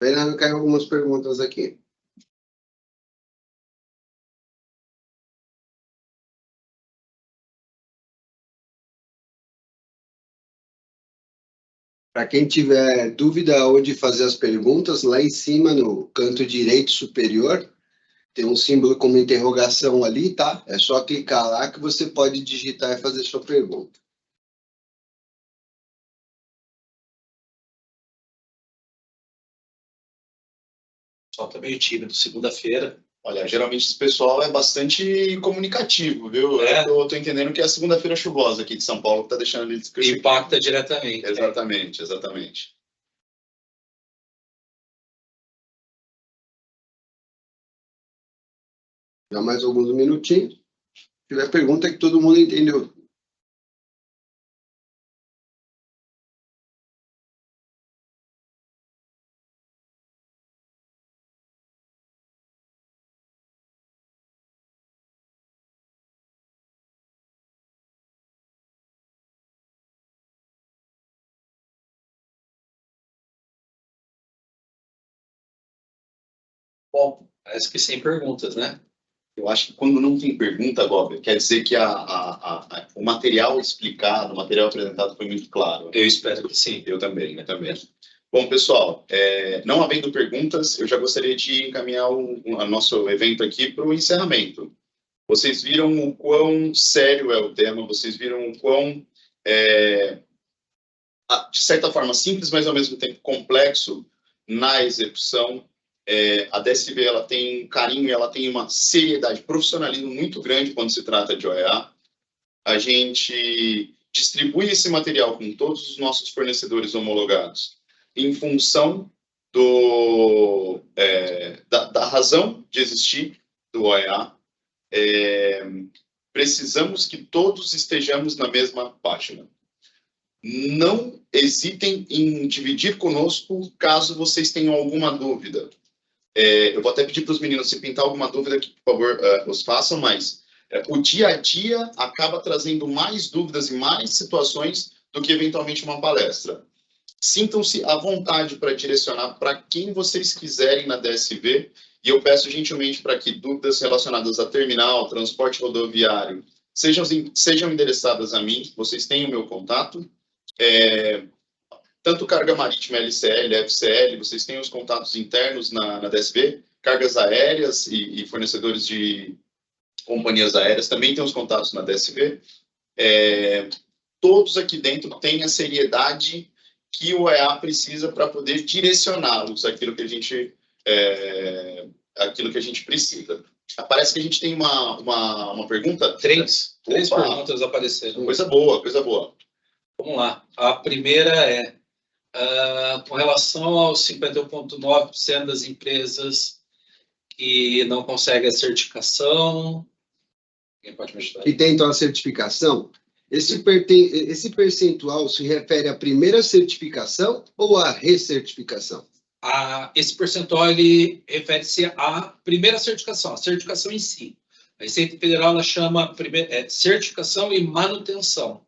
[SPEAKER 3] Fernando, caiu algumas perguntas aqui. Para quem tiver dúvida onde fazer as perguntas, lá em cima, no canto direito superior, tem um símbolo como interrogação ali, tá? É só clicar lá que você pode digitar e fazer sua pergunta.
[SPEAKER 2] O pessoal está meio tímido. Segunda-feira.
[SPEAKER 1] Olha, geralmente esse pessoal é bastante comunicativo, viu? Eu tô entendendo que é a segunda-feira chuvosa aqui de São Paulo que tá deixando ele discutir.
[SPEAKER 2] Impacta diretamente.
[SPEAKER 1] Exatamente, exatamente.
[SPEAKER 3] Dá mais alguns minutinhos. Se tiver pergunta que todo mundo entendeu.
[SPEAKER 2] Bom, parece que sem perguntas, né?
[SPEAKER 1] Eu acho que quando não tem pergunta, Bob, quer dizer que o material explicado, o material apresentado foi muito claro.
[SPEAKER 2] Eu espero que sim.
[SPEAKER 1] Eu também, eu também. Bom, pessoal, não havendo perguntas, eu já gostaria de encaminhar o nosso evento aqui para o encerramento. Vocês viram o quão sério é o tema, vocês viram o quão de certa forma, simples, mas ao mesmo tempo complexo na execução. A DSV ela tem um carinho, ela tem uma seriedade, profissionalismo muito grande quando se trata de OEA. A gente distribui esse material com todos os nossos fornecedores homologados em função da razão de existir do OEA. Precisamos que todos estejamos na mesma página. Não hesitem em dividir conosco caso vocês tenham alguma dúvida. Eu vou até pedir para os meninos, se pintar alguma dúvida, que, por favor, os façam, mas o dia a dia acaba trazendo mais dúvidas e mais situações do que, eventualmente, uma palestra. Sintam-se à vontade para direcionar para quem vocês quiserem na DSV, e eu peço gentilmente para que dúvidas relacionadas a terminal, transporte rodoviário, sejam endereçadas a mim, vocês têm o meu contato. Tanto carga marítima, LCL, FCL, vocês têm os contatos internos na DSV, cargas aéreas e fornecedores de companhias aéreas também têm os contatos na DSV. Todos aqui dentro têm a seriedade que o EA precisa para poder direcioná-los àquilo que a gente precisa. Parece que a gente tem uma pergunta.
[SPEAKER 2] Três perguntas apareceram.
[SPEAKER 1] Coisa boa, coisa boa.
[SPEAKER 2] Vamos lá. A primeira com relação aos 51,9% das empresas que não conseguem a certificação. Quem pode me ajudar?
[SPEAKER 3] Que tentam a certificação. Esse percentual se refere à primeira certificação ou à recertificação?
[SPEAKER 2] Esse percentual ele refere-se à primeira certificação, a certificação em si. A Receita Federal ela chama certificação e manutenção.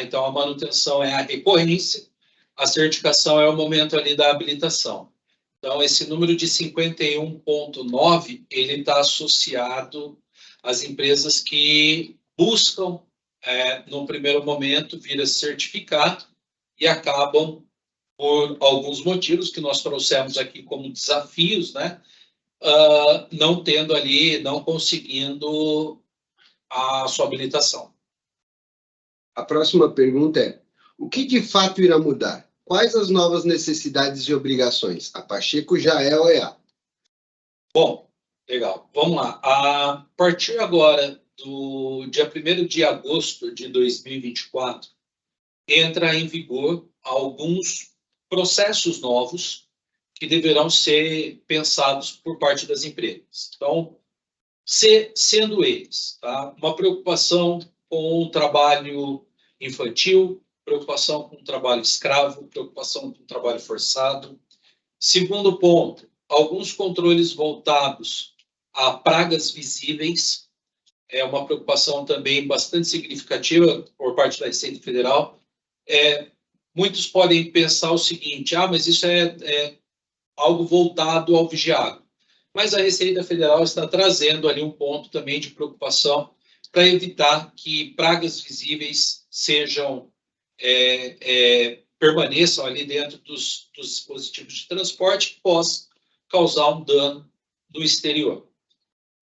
[SPEAKER 2] Então, a manutenção é a recorrência, a certificação é o momento ali da habilitação. Então, esse número de 51,9, ele está associado às empresas que buscam, no primeiro momento, vir a certificar e acabam, por alguns motivos que nós trouxemos aqui como desafios, né, não tendo ali, não conseguindo a sua habilitação.
[SPEAKER 3] A próxima pergunta é: o que de fato irá mudar? Quais as novas necessidades e obrigações? A Pacheco já é OEA.
[SPEAKER 2] Bom, legal. Vamos lá. A partir agora do dia 1º de agosto de 2024, entra em vigor alguns processos novos que deverão ser pensados por parte das empresas. Então, sendo eles, tá? Uma preocupação com o trabalho infantil, preocupação com o trabalho escravo, preocupação com o trabalho forçado. Segundo ponto, alguns controles voltados a pragas visíveis, é uma preocupação também bastante significativa por parte da Receita Federal. Muitos podem pensar o seguinte: mas isso é algo voltado ao vigiado. Mas a Receita Federal está trazendo ali um ponto também de preocupação para evitar que pragas visíveis permaneçam ali dentro dos dispositivos de transporte que possam causar um dano no exterior.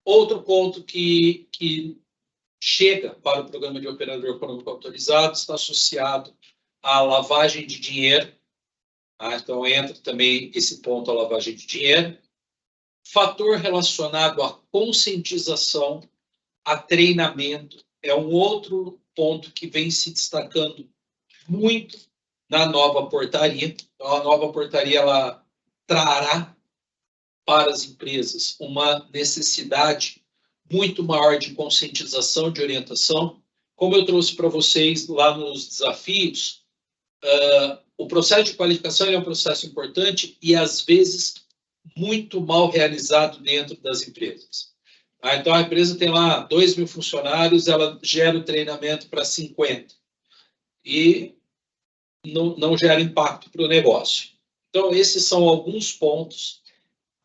[SPEAKER 2] Outro ponto que chega para o programa de operador econômico autorizado está associado à lavagem de dinheiro. Então, entra também esse ponto, a lavagem de dinheiro. Fator relacionado à conscientização, a treinamento, é um outro ponto que vem se destacando muito na nova portaria. Então, a nova portaria ela trará para as empresas uma necessidade muito maior de conscientização, de orientação. Como eu trouxe para vocês lá nos desafios, o processo de qualificação é um processo importante e, às vezes, muito mal realizado dentro das empresas. Então, a empresa tem lá 2.000 funcionários, ela gera o treinamento para 50 e não gera impacto para o negócio. Então, esses são alguns pontos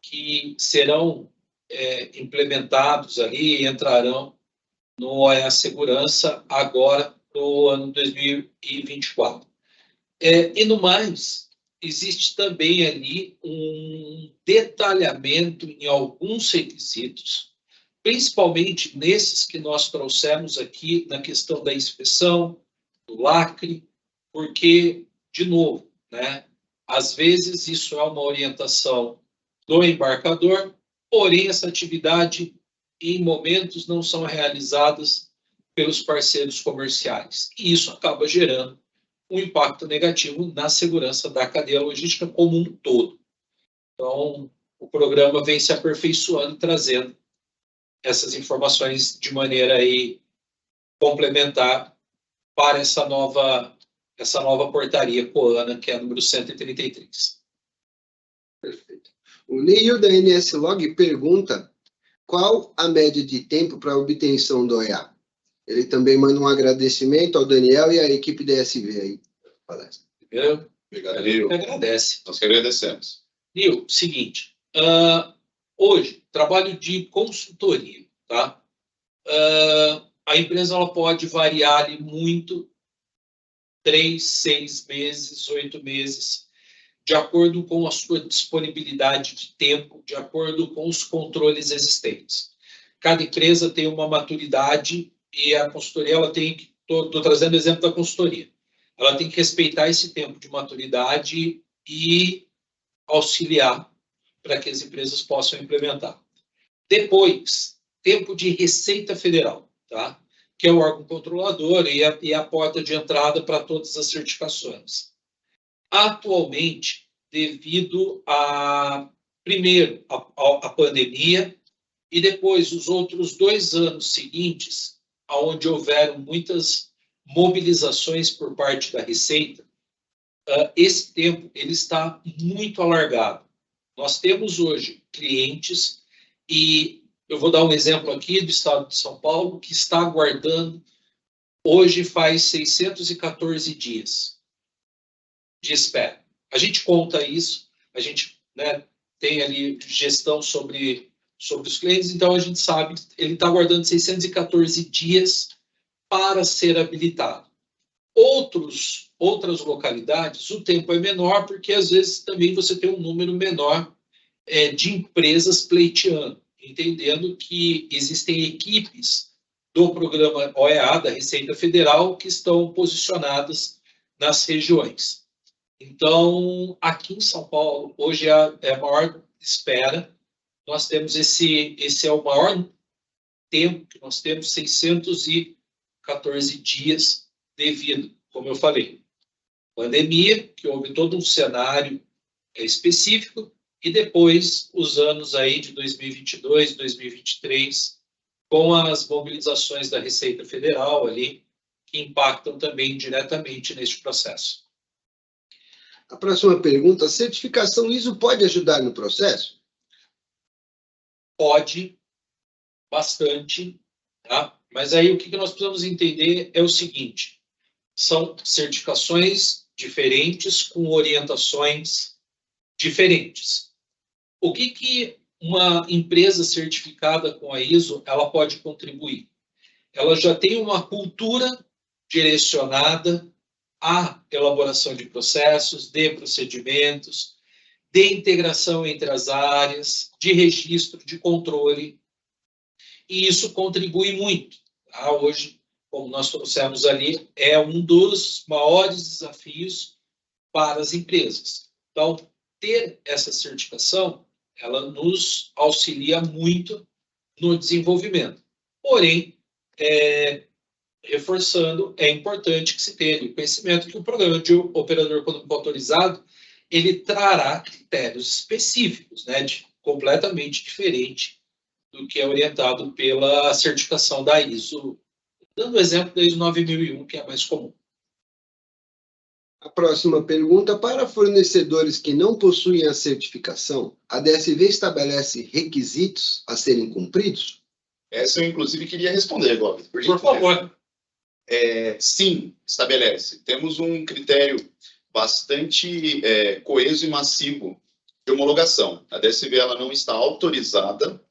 [SPEAKER 2] que serão implementados ali e entrarão no OEA Segurança agora no ano 2024. E no mais, existe também ali um detalhamento em alguns requisitos, principalmente nesses que nós trouxemos aqui na questão da inspeção, do lacre, porque de novo, né? Às vezes isso é uma orientação do embarcador, porém essa atividade em momentos não são realizadas pelos parceiros comerciais. E isso acaba gerando um impacto negativo na segurança da cadeia logística como um todo. Então, o programa vem se aperfeiçoando e trazendo essas informações de maneira aí complementar para essa nova portaria COANA, que é a número 133.
[SPEAKER 3] Perfeito. O Neil da NS Log pergunta qual a média de tempo para a obtenção do OEA. Ele também manda um agradecimento ao Daniel e à equipe da SV aí. Palestra.
[SPEAKER 2] Primeiro,
[SPEAKER 1] Obrigado, Nil.
[SPEAKER 2] agradece.
[SPEAKER 1] Nós que agradecemos.
[SPEAKER 2] Nil, seguinte, hoje, trabalho de consultoria, tá? A empresa ela pode variar ali muito, 3, 6 meses, 8 meses, de acordo com a sua disponibilidade de tempo, de acordo com os controles existentes. Cada empresa tem uma maturidade e a consultoria, ela tem que, estou trazendo o exemplo da consultoria, ela tem que respeitar esse tempo de maturidade e auxiliar para que as empresas possam implementar. Depois, tempo de Receita Federal, tá? Que é o órgão controlador e a porta de entrada para todas as certificações. Atualmente, devido primeiro, a pandemia e depois os outros 2 anos seguintes, onde houveram muitas mobilizações por parte da Receita, esse tempo ele está muito alargado. Nós temos hoje clientes, e eu vou dar um exemplo aqui do estado de São Paulo, que está aguardando, hoje faz 614 dias de espera. A gente conta isso, a gente, né, tem ali gestão sobre os clientes, então a gente sabe que ele está aguardando 614 dias para ser habilitado. Outras localidades, o tempo é menor, porque às vezes também você tem um número menor de empresas pleiteando, entendendo que existem equipes do programa OEA, da Receita Federal, que estão posicionadas nas regiões. Então, aqui em São Paulo, hoje é a maior espera, nós temos esse é o maior tempo que nós temos, 614 dias devido, como eu falei, pandemia, que houve todo um cenário específico, e depois os anos aí de 2022, 2023, com as mobilizações da Receita Federal ali, que impactam também diretamente neste processo.
[SPEAKER 3] A próxima pergunta, a certificação ISO pode ajudar no processo?
[SPEAKER 2] Pode, bastante, tá? Mas aí o que nós precisamos entender é o seguinte, são certificações diferentes com orientações diferentes. O que uma empresa certificada com a ISO ela pode contribuir? Ela já tem uma cultura direcionada à elaboração de processos, de procedimentos, de integração entre as áreas, de registro, de controle, e isso contribui muito. Tá? Hoje, como nós trouxemos ali, é um dos maiores desafios para as empresas. Então, ter essa certificação, ela nos auxilia muito no desenvolvimento. Porém, reforçando, é importante que se tenha o conhecimento que o programa de operador econômico autorizado, ele trará critérios específicos, né, completamente diferente do que é orientado pela certificação da ISO, dando o exemplo da ISO 9001, que é a mais comum.
[SPEAKER 3] A próxima pergunta, para fornecedores que não possuem a certificação, a DSV estabelece requisitos a serem cumpridos?
[SPEAKER 1] Essa eu, inclusive, queria responder, Gomes.
[SPEAKER 2] Por favor.
[SPEAKER 1] Sim, estabelece. Temos um critério bastante coeso e massivo de homologação. A DSV ela não está autorizada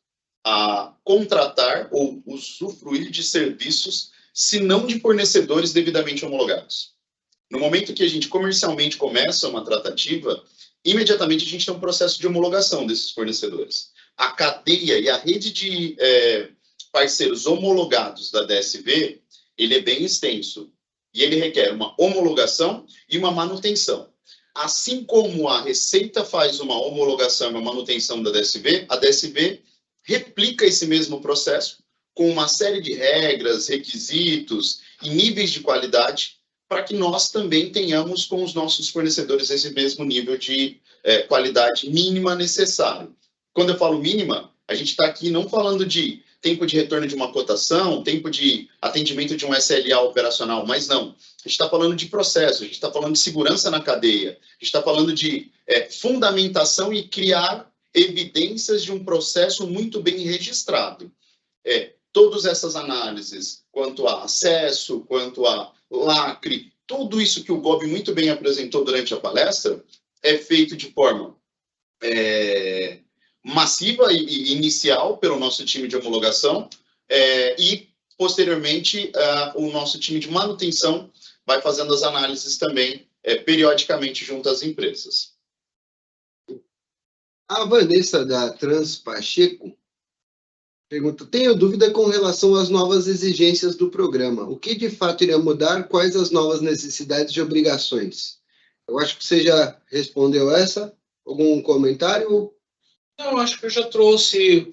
[SPEAKER 1] a contratar ou usufruir de serviços se não de fornecedores devidamente homologados. No momento que a gente comercialmente começa uma tratativa, imediatamente a gente tem um processo de homologação desses fornecedores. A cadeia e a rede de parceiros homologados da DSV, ele é bem extenso. e ele requer uma homologação e uma manutenção. Assim como a Receita faz uma homologação e uma manutenção da DSV, a DSV replica esse mesmo processo com uma série de regras, requisitos e níveis de qualidade para que nós também tenhamos com os nossos fornecedores esse mesmo nível de qualidade mínima necessário. Quando eu falo mínima, a gente está aqui não falando de tempo de retorno de uma cotação, tempo de atendimento de um SLA operacional, mas não. A gente está falando de processo, a gente está falando de segurança na cadeia, a gente está falando de fundamentação e criar evidências de um processo muito bem registrado. Todas essas análises, quanto a acesso, quanto a lacre, tudo isso que o Gobi muito bem apresentou durante a palestra, é feito de forma massiva e inicial pelo nosso time de homologação e, posteriormente, o nosso time de manutenção vai fazendo as análises também periodicamente junto às empresas.
[SPEAKER 3] A Vanessa da Trans Pacheco pergunta: tenho dúvida com relação às novas exigências do programa. O que de fato iria mudar? Quais as novas necessidades e obrigações? Eu acho que você já respondeu essa. Algum comentário?
[SPEAKER 2] Não, acho que eu já trouxe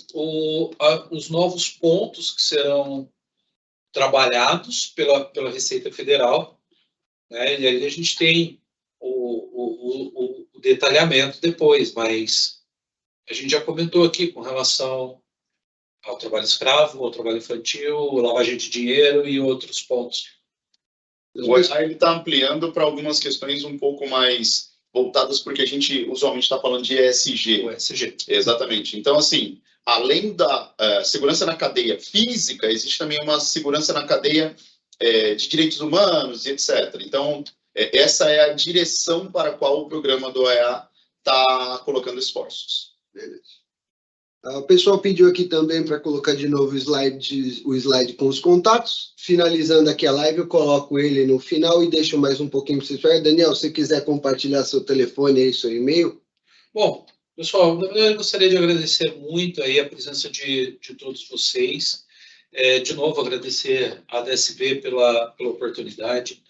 [SPEAKER 2] os novos pontos que serão trabalhados pela Receita Federal, né? E aí a gente tem o detalhamento depois, mas a gente já comentou aqui com relação ao trabalho escravo, ao trabalho infantil, lavagem de dinheiro e outros pontos.
[SPEAKER 1] O OEA está ampliando para algumas questões um pouco mais voltadas, porque a gente usualmente está falando de ESG.
[SPEAKER 2] O ESG.
[SPEAKER 1] Exatamente. Então, assim, além da segurança na cadeia física, existe também uma segurança na cadeia de direitos humanos e etc. Então, essa é a direção para a qual o programa do OEA está colocando esforços.
[SPEAKER 3] Beleza. O pessoal pediu aqui também para colocar de novo o slide com os contatos. Finalizando aqui a live, eu coloco ele no final e deixo mais um pouquinho para vocês. Daniel, se você quiser compartilhar seu telefone e seu e-mail.
[SPEAKER 2] Bom, pessoal, eu gostaria de agradecer muito aí a presença de todos vocês. De novo, agradecer a DSV pela oportunidade.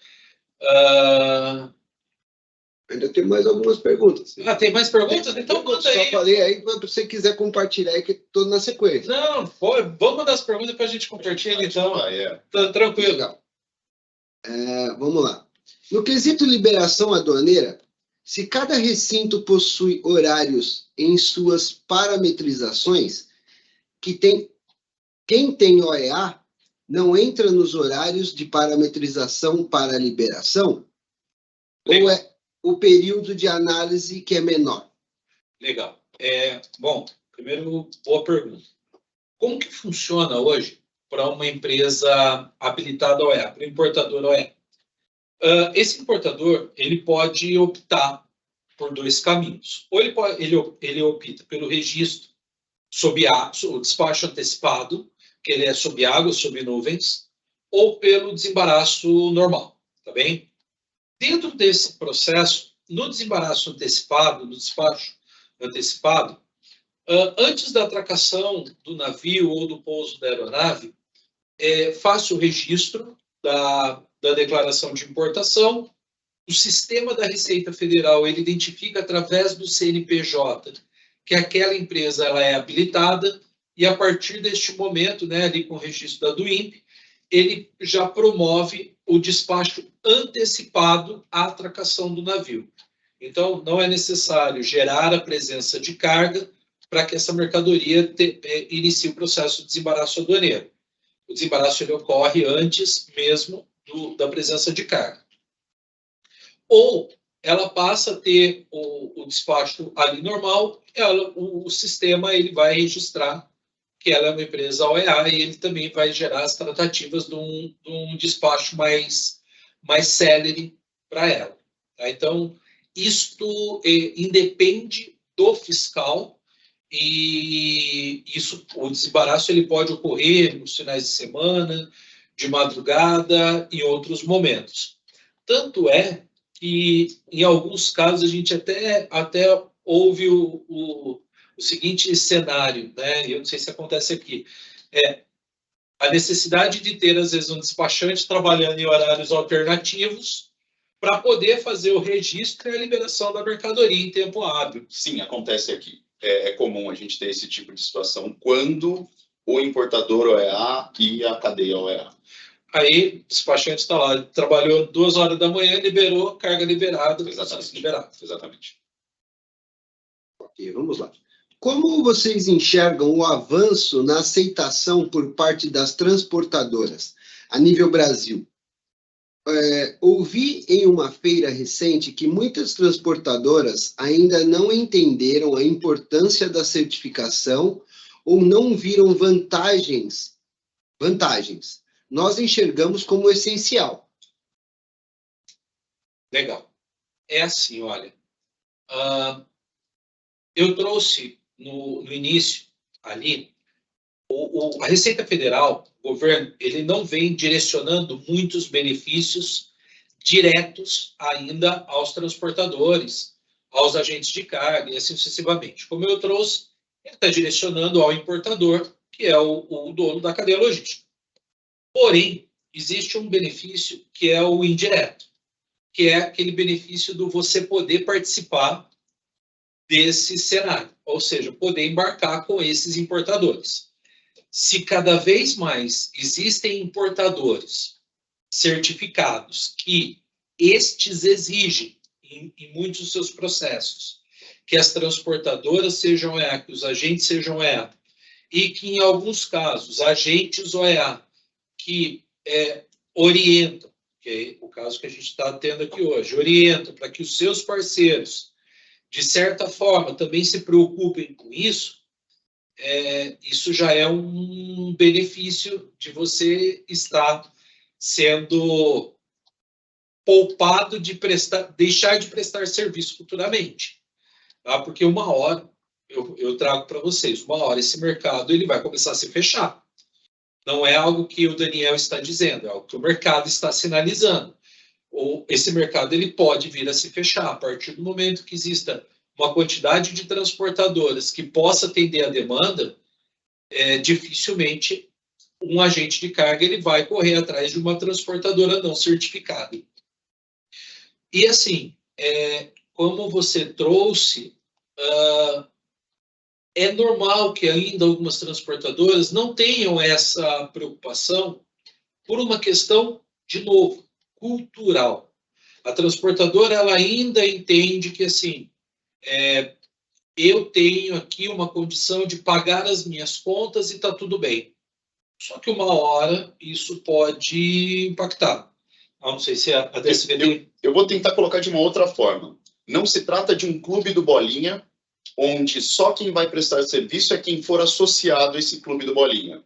[SPEAKER 3] Ainda tem mais algumas perguntas.
[SPEAKER 2] Tem mais perguntas? Então manda aí.
[SPEAKER 3] Só falei aí, se você quiser compartilhar aí, que estou na sequência.
[SPEAKER 2] Não, vamos mandar as perguntas para a gente compartilhar, então. Tá tranquilo.
[SPEAKER 3] Legal. Vamos lá. No quesito liberação aduaneira, se cada recinto possui horários em suas parametrizações, quem tem OEA não entra nos horários de parametrização para liberação?
[SPEAKER 2] Legal.
[SPEAKER 3] Ou é o período de análise que é menor?
[SPEAKER 2] Legal. Bom, primeiro, boa pergunta. Como que funciona hoje para uma empresa habilitada OEA, para o importador OEA? Esse importador, ele pode optar por dois caminhos. Ou ele opta pelo registro sob o despacho antecipado, que ele é sob água, sob nuvens, ou pelo desembaraço normal, tá bem? Dentro desse processo, no desembaraço antecipado, no despacho antecipado, antes da atracação do navio ou do pouso da aeronave, faça o registro da declaração de importação. O sistema da Receita Federal, ele identifica através do CNPJ que aquela empresa ela é habilitada, e a partir deste momento, né, ali com o registro da DUIMP, ele já promove o despacho antecipado à atracação do navio. Então, não é necessário gerar a presença de carga para que essa mercadoria inicie o processo de desembaraço aduaneiro. O desembaraço ele ocorre antes mesmo da presença de carga. Ou ela passa a ter o despacho ali normal, o sistema ele vai registrar que ela é uma empresa OEA e ele também vai gerar as tratativas de um despacho mais célere para ela. Tá? Então, isto independe do fiscal e o desembaraço ele pode ocorrer nos finais de semana, de madrugada, em outros momentos. Tanto é que, em alguns casos, a gente até ouve o seguinte cenário, né? Eu não sei se acontece aqui. a necessidade de ter, às vezes, um despachante trabalhando em horários alternativos para poder fazer o registro e a liberação da mercadoria em tempo hábil.
[SPEAKER 1] Sim, acontece aqui. É comum a gente ter esse tipo de situação quando o importador OEA e a cadeia OEA.
[SPEAKER 2] Aí, o despachante está lá, trabalhou 2 horas da manhã, liberou, carga liberada,
[SPEAKER 1] Exatamente.
[SPEAKER 2] liberado.
[SPEAKER 1] Exatamente.
[SPEAKER 3] Ok, vamos lá. Como vocês enxergam o avanço na aceitação por parte das transportadoras a nível Brasil? Ouvi em uma feira recente que muitas transportadoras ainda não entenderam a importância da certificação ou não viram vantagens. Nós enxergamos como essencial.
[SPEAKER 2] Legal. É assim, olha, eu trouxe no início ali, a Receita Federal, o governo, ele não vem direcionando muitos benefícios diretos ainda aos transportadores, aos agentes de carga e assim sucessivamente. Como eu trouxe, ele está direcionando ao importador, que é o dono da cadeia logística. Porém, existe um benefício que é o indireto, que é aquele benefício do você poder participar desse cenário, ou seja, poder embarcar com esses importadores. Se cada vez mais existem importadores certificados que estes exigem, em muitos dos seus processos, que as transportadoras sejam OEA, que os agentes sejam OEA, e que, em alguns casos, agentes OEA que orientam, que é o caso que a gente está tendo aqui hoje, orientam para que os seus parceiros, de certa forma, também se preocupem com isso, isso já é um benefício de você estar sendo poupado de deixar de prestar serviço futuramente. Tá? Porque uma hora, eu trago para vocês, uma hora esse mercado ele vai começar a se fechar. Não é algo que o Daniel está dizendo, é algo que o mercado está sinalizando. Ou esse mercado ele pode vir a se fechar a partir do momento que exista uma quantidade de transportadoras que possa atender a demanda, dificilmente um agente de carga ele vai correr atrás de uma transportadora não certificada. E assim, como você trouxe, é normal que ainda algumas transportadoras não tenham essa preocupação por uma questão, de novo, cultural. A transportadora ela ainda entende que assim, eu tenho aqui uma condição de pagar as minhas contas e está tudo bem. Só que uma hora isso pode impactar. Não sei se a DSVD...
[SPEAKER 1] Eu vou tentar colocar de uma outra forma. Não se trata de um clube do Bolinha, onde só quem vai prestar serviço é quem for associado a esse clube do Bolinha.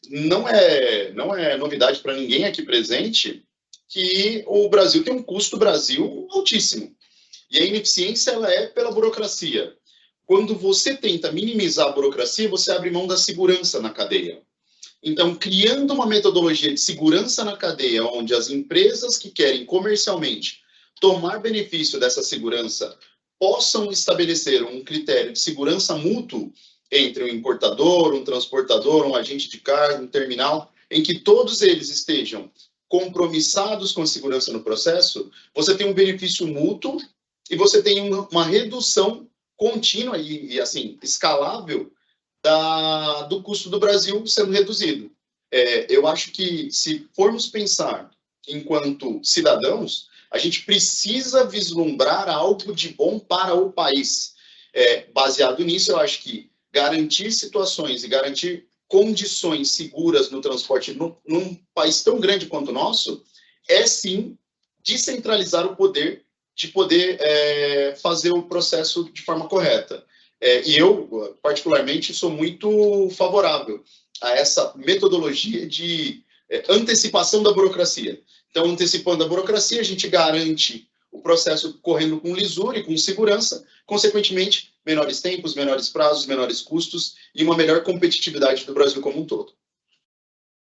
[SPEAKER 1] Não é novidade para ninguém aqui presente que o Brasil tem um custo Brasil altíssimo. E a ineficiência ela é pela burocracia. Quando você tenta minimizar a burocracia, você abre mão da segurança na cadeia. Então, criando uma metodologia de segurança na cadeia, onde as empresas que querem comercialmente tomar benefício dessa segurança possam estabelecer um critério de segurança mútuo entre um importador, um transportador, um agente de carga, um terminal, em que todos eles estejam compromissados com a segurança no processo, você tem um benefício mútuo e você tem uma redução contínua e assim, escalável do custo do Brasil sendo reduzido. Eu acho que, se formos pensar enquanto cidadãos, a gente precisa vislumbrar algo de bom para o país. Baseado nisso, eu acho que garantir situações e garantir condições seguras no transporte num país tão grande quanto o nosso é, sim, descentralizar o poder de poder fazer o processo de forma correta. E eu, particularmente, sou muito favorável a essa metodologia de antecipação da burocracia. Então, antecipando a burocracia, a gente garante o processo correndo com lisura e com segurança, consequentemente, menores tempos, menores prazos, menores custos e uma melhor competitividade do Brasil como um todo.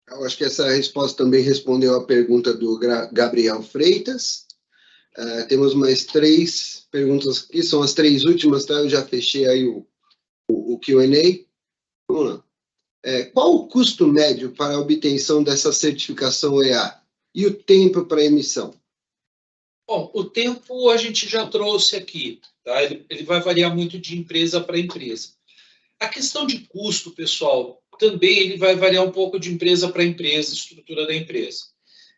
[SPEAKER 3] Eu acho que essa resposta também respondeu à pergunta do Gabriel Freitas. Temos mais 3 perguntas que são as 3 últimas, tá? Eu já fechei aí o Q&A. Vamos lá. Qual o custo médio para a obtenção dessa certificação EA e o tempo para emissão?
[SPEAKER 2] Bom, o tempo a gente já trouxe aqui, tá? Ele vai variar muito de empresa para empresa. A questão de custo, pessoal, também ele vai variar um pouco de empresa para empresa, estrutura da empresa.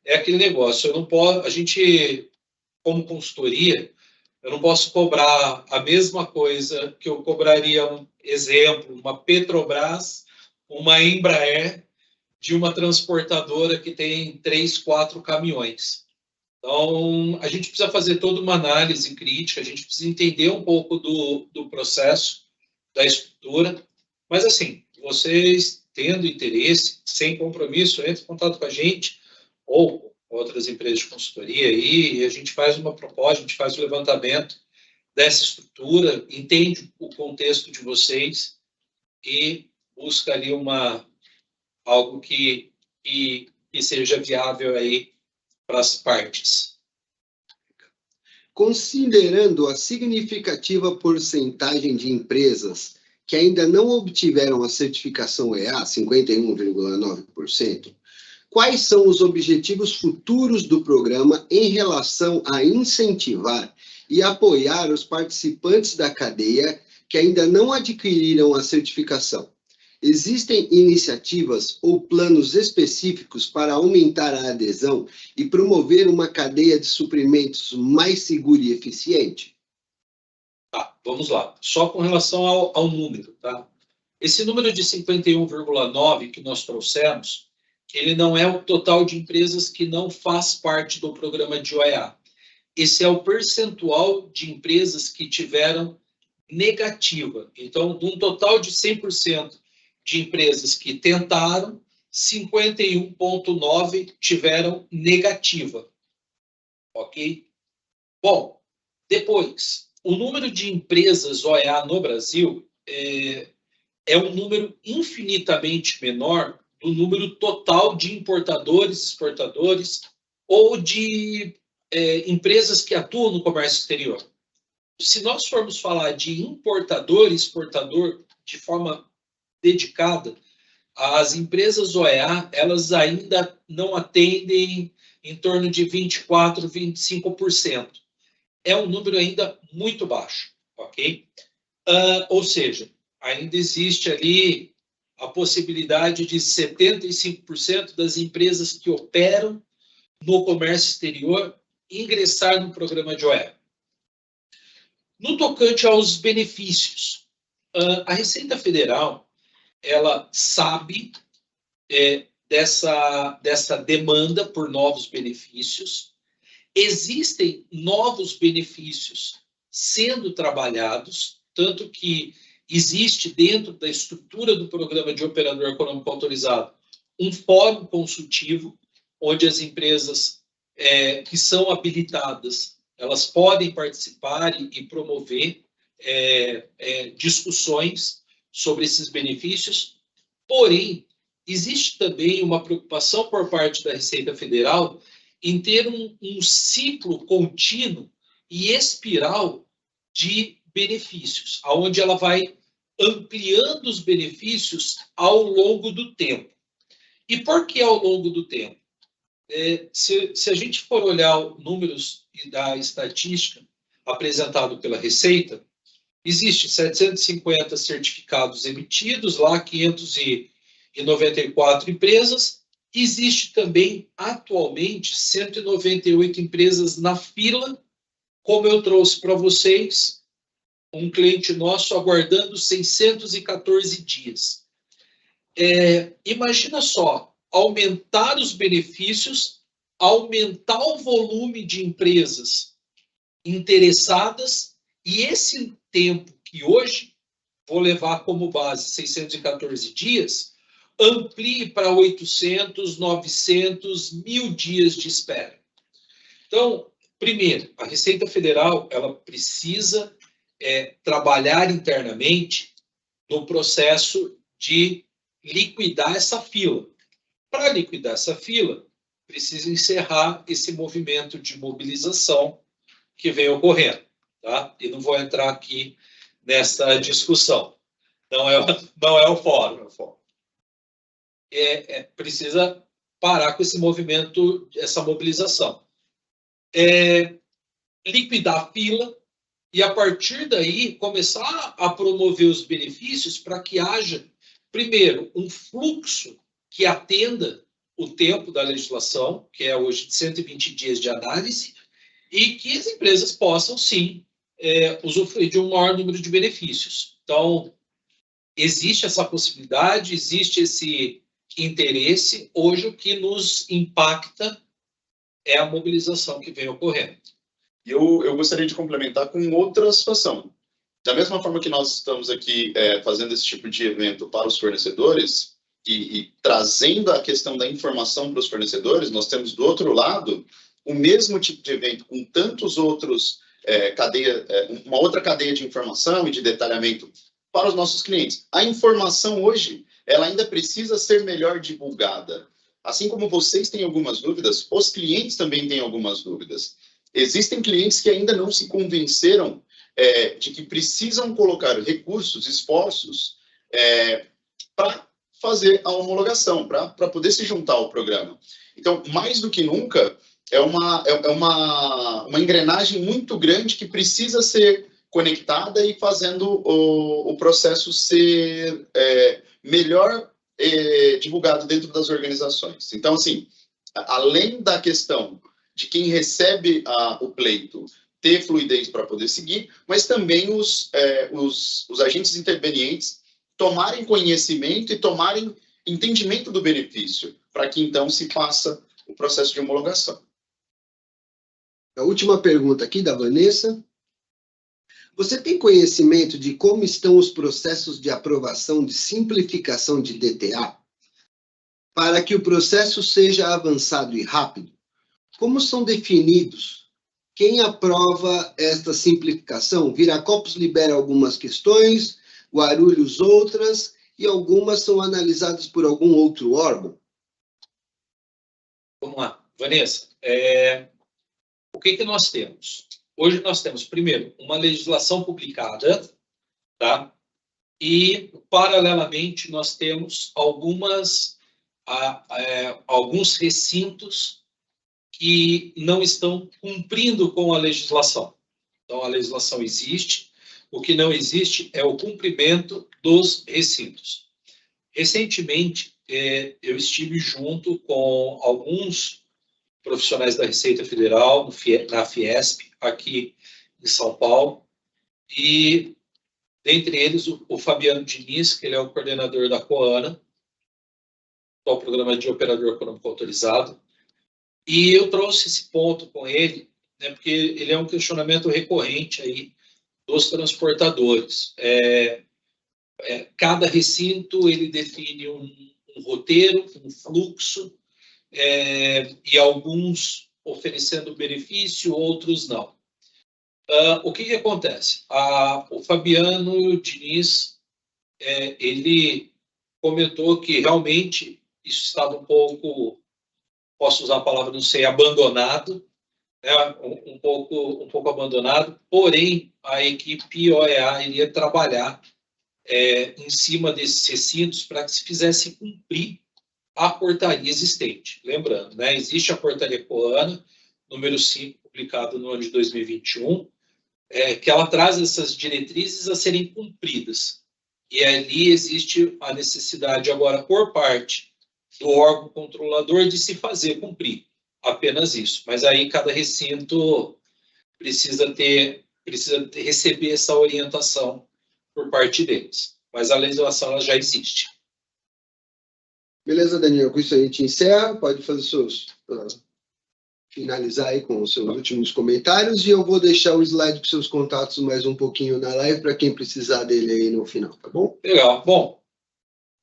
[SPEAKER 2] É aquele negócio, eu não posso, a gente, como consultoria, eu não posso cobrar a mesma coisa que eu cobraria, um exemplo, uma Petrobras, uma Embraer, de uma transportadora que tem 3, 4 caminhões. Então, a gente precisa fazer toda uma análise crítica, a gente precisa entender um pouco do processo, da estrutura, mas assim, vocês tendo interesse, sem compromisso, entre em contato com a gente ou outras empresas de consultoria aí, e a gente faz uma proposta, a gente faz o levantamento dessa estrutura, entende o contexto de vocês e busca ali algo que seja viável aí para as partes.
[SPEAKER 3] Considerando a significativa porcentagem de empresas que ainda não obtiveram a certificação EA, 51,9%, quais são os objetivos futuros do programa em relação a incentivar e apoiar os participantes da cadeia que ainda não adquiriram a certificação? Existem iniciativas ou planos específicos para aumentar a adesão e promover uma cadeia de suprimentos mais segura e eficiente?
[SPEAKER 2] Tá, vamos lá. Só com relação ao número, tá? Esse número de 51,9 que nós trouxemos, ele não é o total de empresas que não faz parte do programa de OEA. Esse é o percentual de empresas que tiveram negativa. Então, de um total de 100% de empresas que tentaram, 51,9 tiveram negativa. Ok? Bom, depois, o número de empresas OEA no Brasil é um número infinitamente menor do número total de importadores, exportadores ou de empresas que atuam no comércio exterior. Se nós formos falar de importador e exportador de forma dedicada, as empresas OEA, elas ainda não atendem em torno de 24%, 25%. É um número ainda muito baixo, ok? Ou seja, ainda existe ali a possibilidade de 75% das empresas que operam no comércio exterior ingressar no programa de OEA. No tocante aos benefícios, a Receita Federal, ela sabe dessa demanda por novos benefícios. Existem novos benefícios sendo trabalhados, tanto que existe dentro da estrutura do programa de operador econômico autorizado um fórum consultivo, onde as empresas que são habilitadas, elas podem participar e promover discussões sobre esses benefícios. Porém, existe também uma preocupação por parte da Receita Federal em ter um ciclo contínuo e espiral de benefícios, onde ela vai ampliando os benefícios ao longo do tempo. E por que ao longo do tempo? Se a gente for olhar números da estatística apresentado pela Receita, existe 750 certificados emitidos, lá 594 empresas. Existe também, atualmente, 198 empresas na fila, como eu trouxe para vocês, um cliente nosso aguardando 614 dias. Imagina só, aumentar os benefícios, aumentar o volume de empresas interessadas, e esse tempo que hoje vou levar como base 614 dias, amplie para 800, 900, 1.000 dias de espera. Então, primeiro, a Receita Federal ela precisa trabalhar internamente no processo de liquidar essa fila. Para liquidar essa fila, precisa encerrar esse movimento de mobilização que vem ocorrendo. Tá? E não vou entrar aqui nessa discussão. Não é o fórum. precisa parar com esse movimento, essa mobilização. Liquidar a fila e, a partir daí, começar a promover os benefícios para que haja, primeiro, um fluxo que atenda o tempo da legislação, que é hoje de 120 dias de análise, e que as empresas possam, sim, usufruir de um maior número de benefícios. Então, existe essa possibilidade, existe esse interesse. Hoje, o que nos impacta é a mobilização que vem ocorrendo.
[SPEAKER 1] Eu gostaria de complementar com outra situação. Da mesma forma que nós estamos aqui fazendo esse tipo de evento para os fornecedores e trazendo a questão da informação para os fornecedores, nós temos do outro lado o mesmo tipo de evento com tantos outros uma outra cadeia de informação e de detalhamento para os nossos clientes. A informação hoje, ela ainda precisa ser melhor divulgada. Assim como vocês têm algumas dúvidas, os clientes também têm algumas dúvidas. Existem clientes que ainda não se convenceram de que precisam colocar recursos, esforços para fazer a homologação, para poder se juntar ao programa. Então, mais do que nunca, é uma engrenagem muito grande que precisa ser conectada e fazendo o processo ser melhor divulgado dentro das organizações. Então, assim, além da questão de quem recebe o pleito ter fluidez para poder seguir, mas também os agentes intervenientes tomarem conhecimento e tomarem entendimento do benefício, para que então se faça o processo de homologação.
[SPEAKER 3] A última pergunta aqui da Vanessa. Você tem conhecimento de como estão os processos de aprovação de simplificação de DTA? Para que o processo seja avançado e rápido, como são definidos? Quem aprova esta simplificação? Viracopos libera algumas questões, Guarulhos outras, e algumas são analisadas por algum outro órgão?
[SPEAKER 2] Vamos lá. Vanessa, o que nós temos? Hoje nós temos, primeiro, uma legislação publicada, tá? E, paralelamente, nós temos alguns recintos que não estão cumprindo com a legislação. Então, a legislação existe, o que não existe é o cumprimento dos recintos. Recentemente, eu estive junto com alguns profissionais da Receita Federal, na Fiesp, aqui em São Paulo, e, dentre eles, o Fabiano Diniz, que ele é o coordenador da Coana, que é o Programa de Operador Econômico Autorizado, e eu trouxe esse ponto com ele, né, porque ele é um questionamento recorrente aí dos transportadores. Cada recinto ele define um roteiro, um fluxo, e alguns oferecendo benefício, outros não. O que acontece? O Fabiano Diniz, ele comentou que realmente isso estava um pouco, posso usar a palavra, não sei, abandonado, né? um pouco abandonado, porém a equipe OEA iria trabalhar em cima desses recintos para que se fizesse cumprir a portaria existente. Lembrando, né, existe a portaria Coana, número 5, publicado no ano de 2021, que ela traz essas diretrizes a serem cumpridas. E ali existe a necessidade agora, por parte do órgão controlador, de se fazer cumprir. Apenas isso. Mas aí cada recinto precisa receber essa orientação por parte deles. Mas a legislação ela já existe.
[SPEAKER 3] Beleza, Daniel, com isso a gente encerra, pode fazer finalizar aí com os seus últimos comentários, e eu vou deixar o slide com seus contatos mais um pouquinho na live para quem precisar dele aí no final, tá bom?
[SPEAKER 2] Legal. Bom,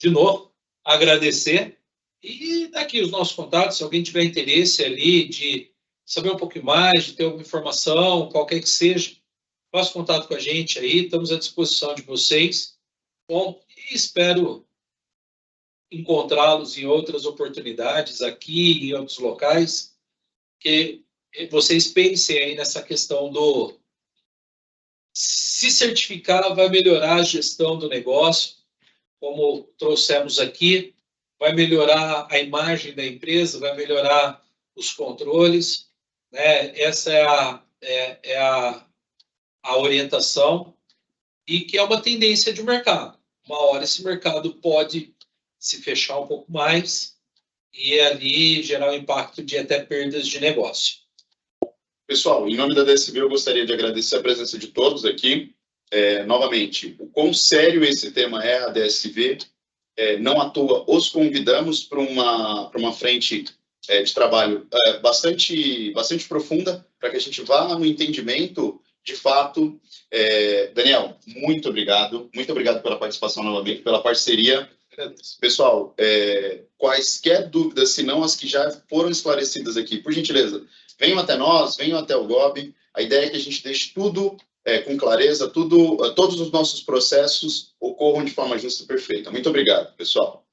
[SPEAKER 2] de novo, agradecer, e daqui os nossos contatos, se alguém tiver interesse ali de saber um pouquinho mais, de ter alguma informação, qualquer que seja, faça contato com a gente aí, estamos à disposição de vocês. Bom, e espero encontrá-los em outras oportunidades aqui, em outros locais, que vocês pensem aí nessa questão do se certificar vai melhorar a gestão do negócio, como trouxemos aqui, vai melhorar a imagem da empresa, vai melhorar os controles, né? Essa é a orientação, e que é uma tendência de mercado. Uma hora esse mercado pode se fechar um pouco mais e ali gerar um impacto de até perdas de negócio.
[SPEAKER 1] Pessoal, em nome da DSV, eu gostaria de agradecer a presença de todos aqui. Novamente, o quão sério esse tema é, a DSV. Não à toa, os convidamos para uma frente de trabalho bastante profunda, para que a gente vá no entendimento, de fato. Daniel, muito obrigado pela participação novamente, pela parceria. Pessoal, quaisquer dúvidas, se não as que já foram esclarecidas aqui, por gentileza, venham até nós, venham até o GOB. A ideia é que a gente deixe tudo com clareza, todos os nossos processos ocorram de forma justa e perfeita. Muito obrigado, pessoal.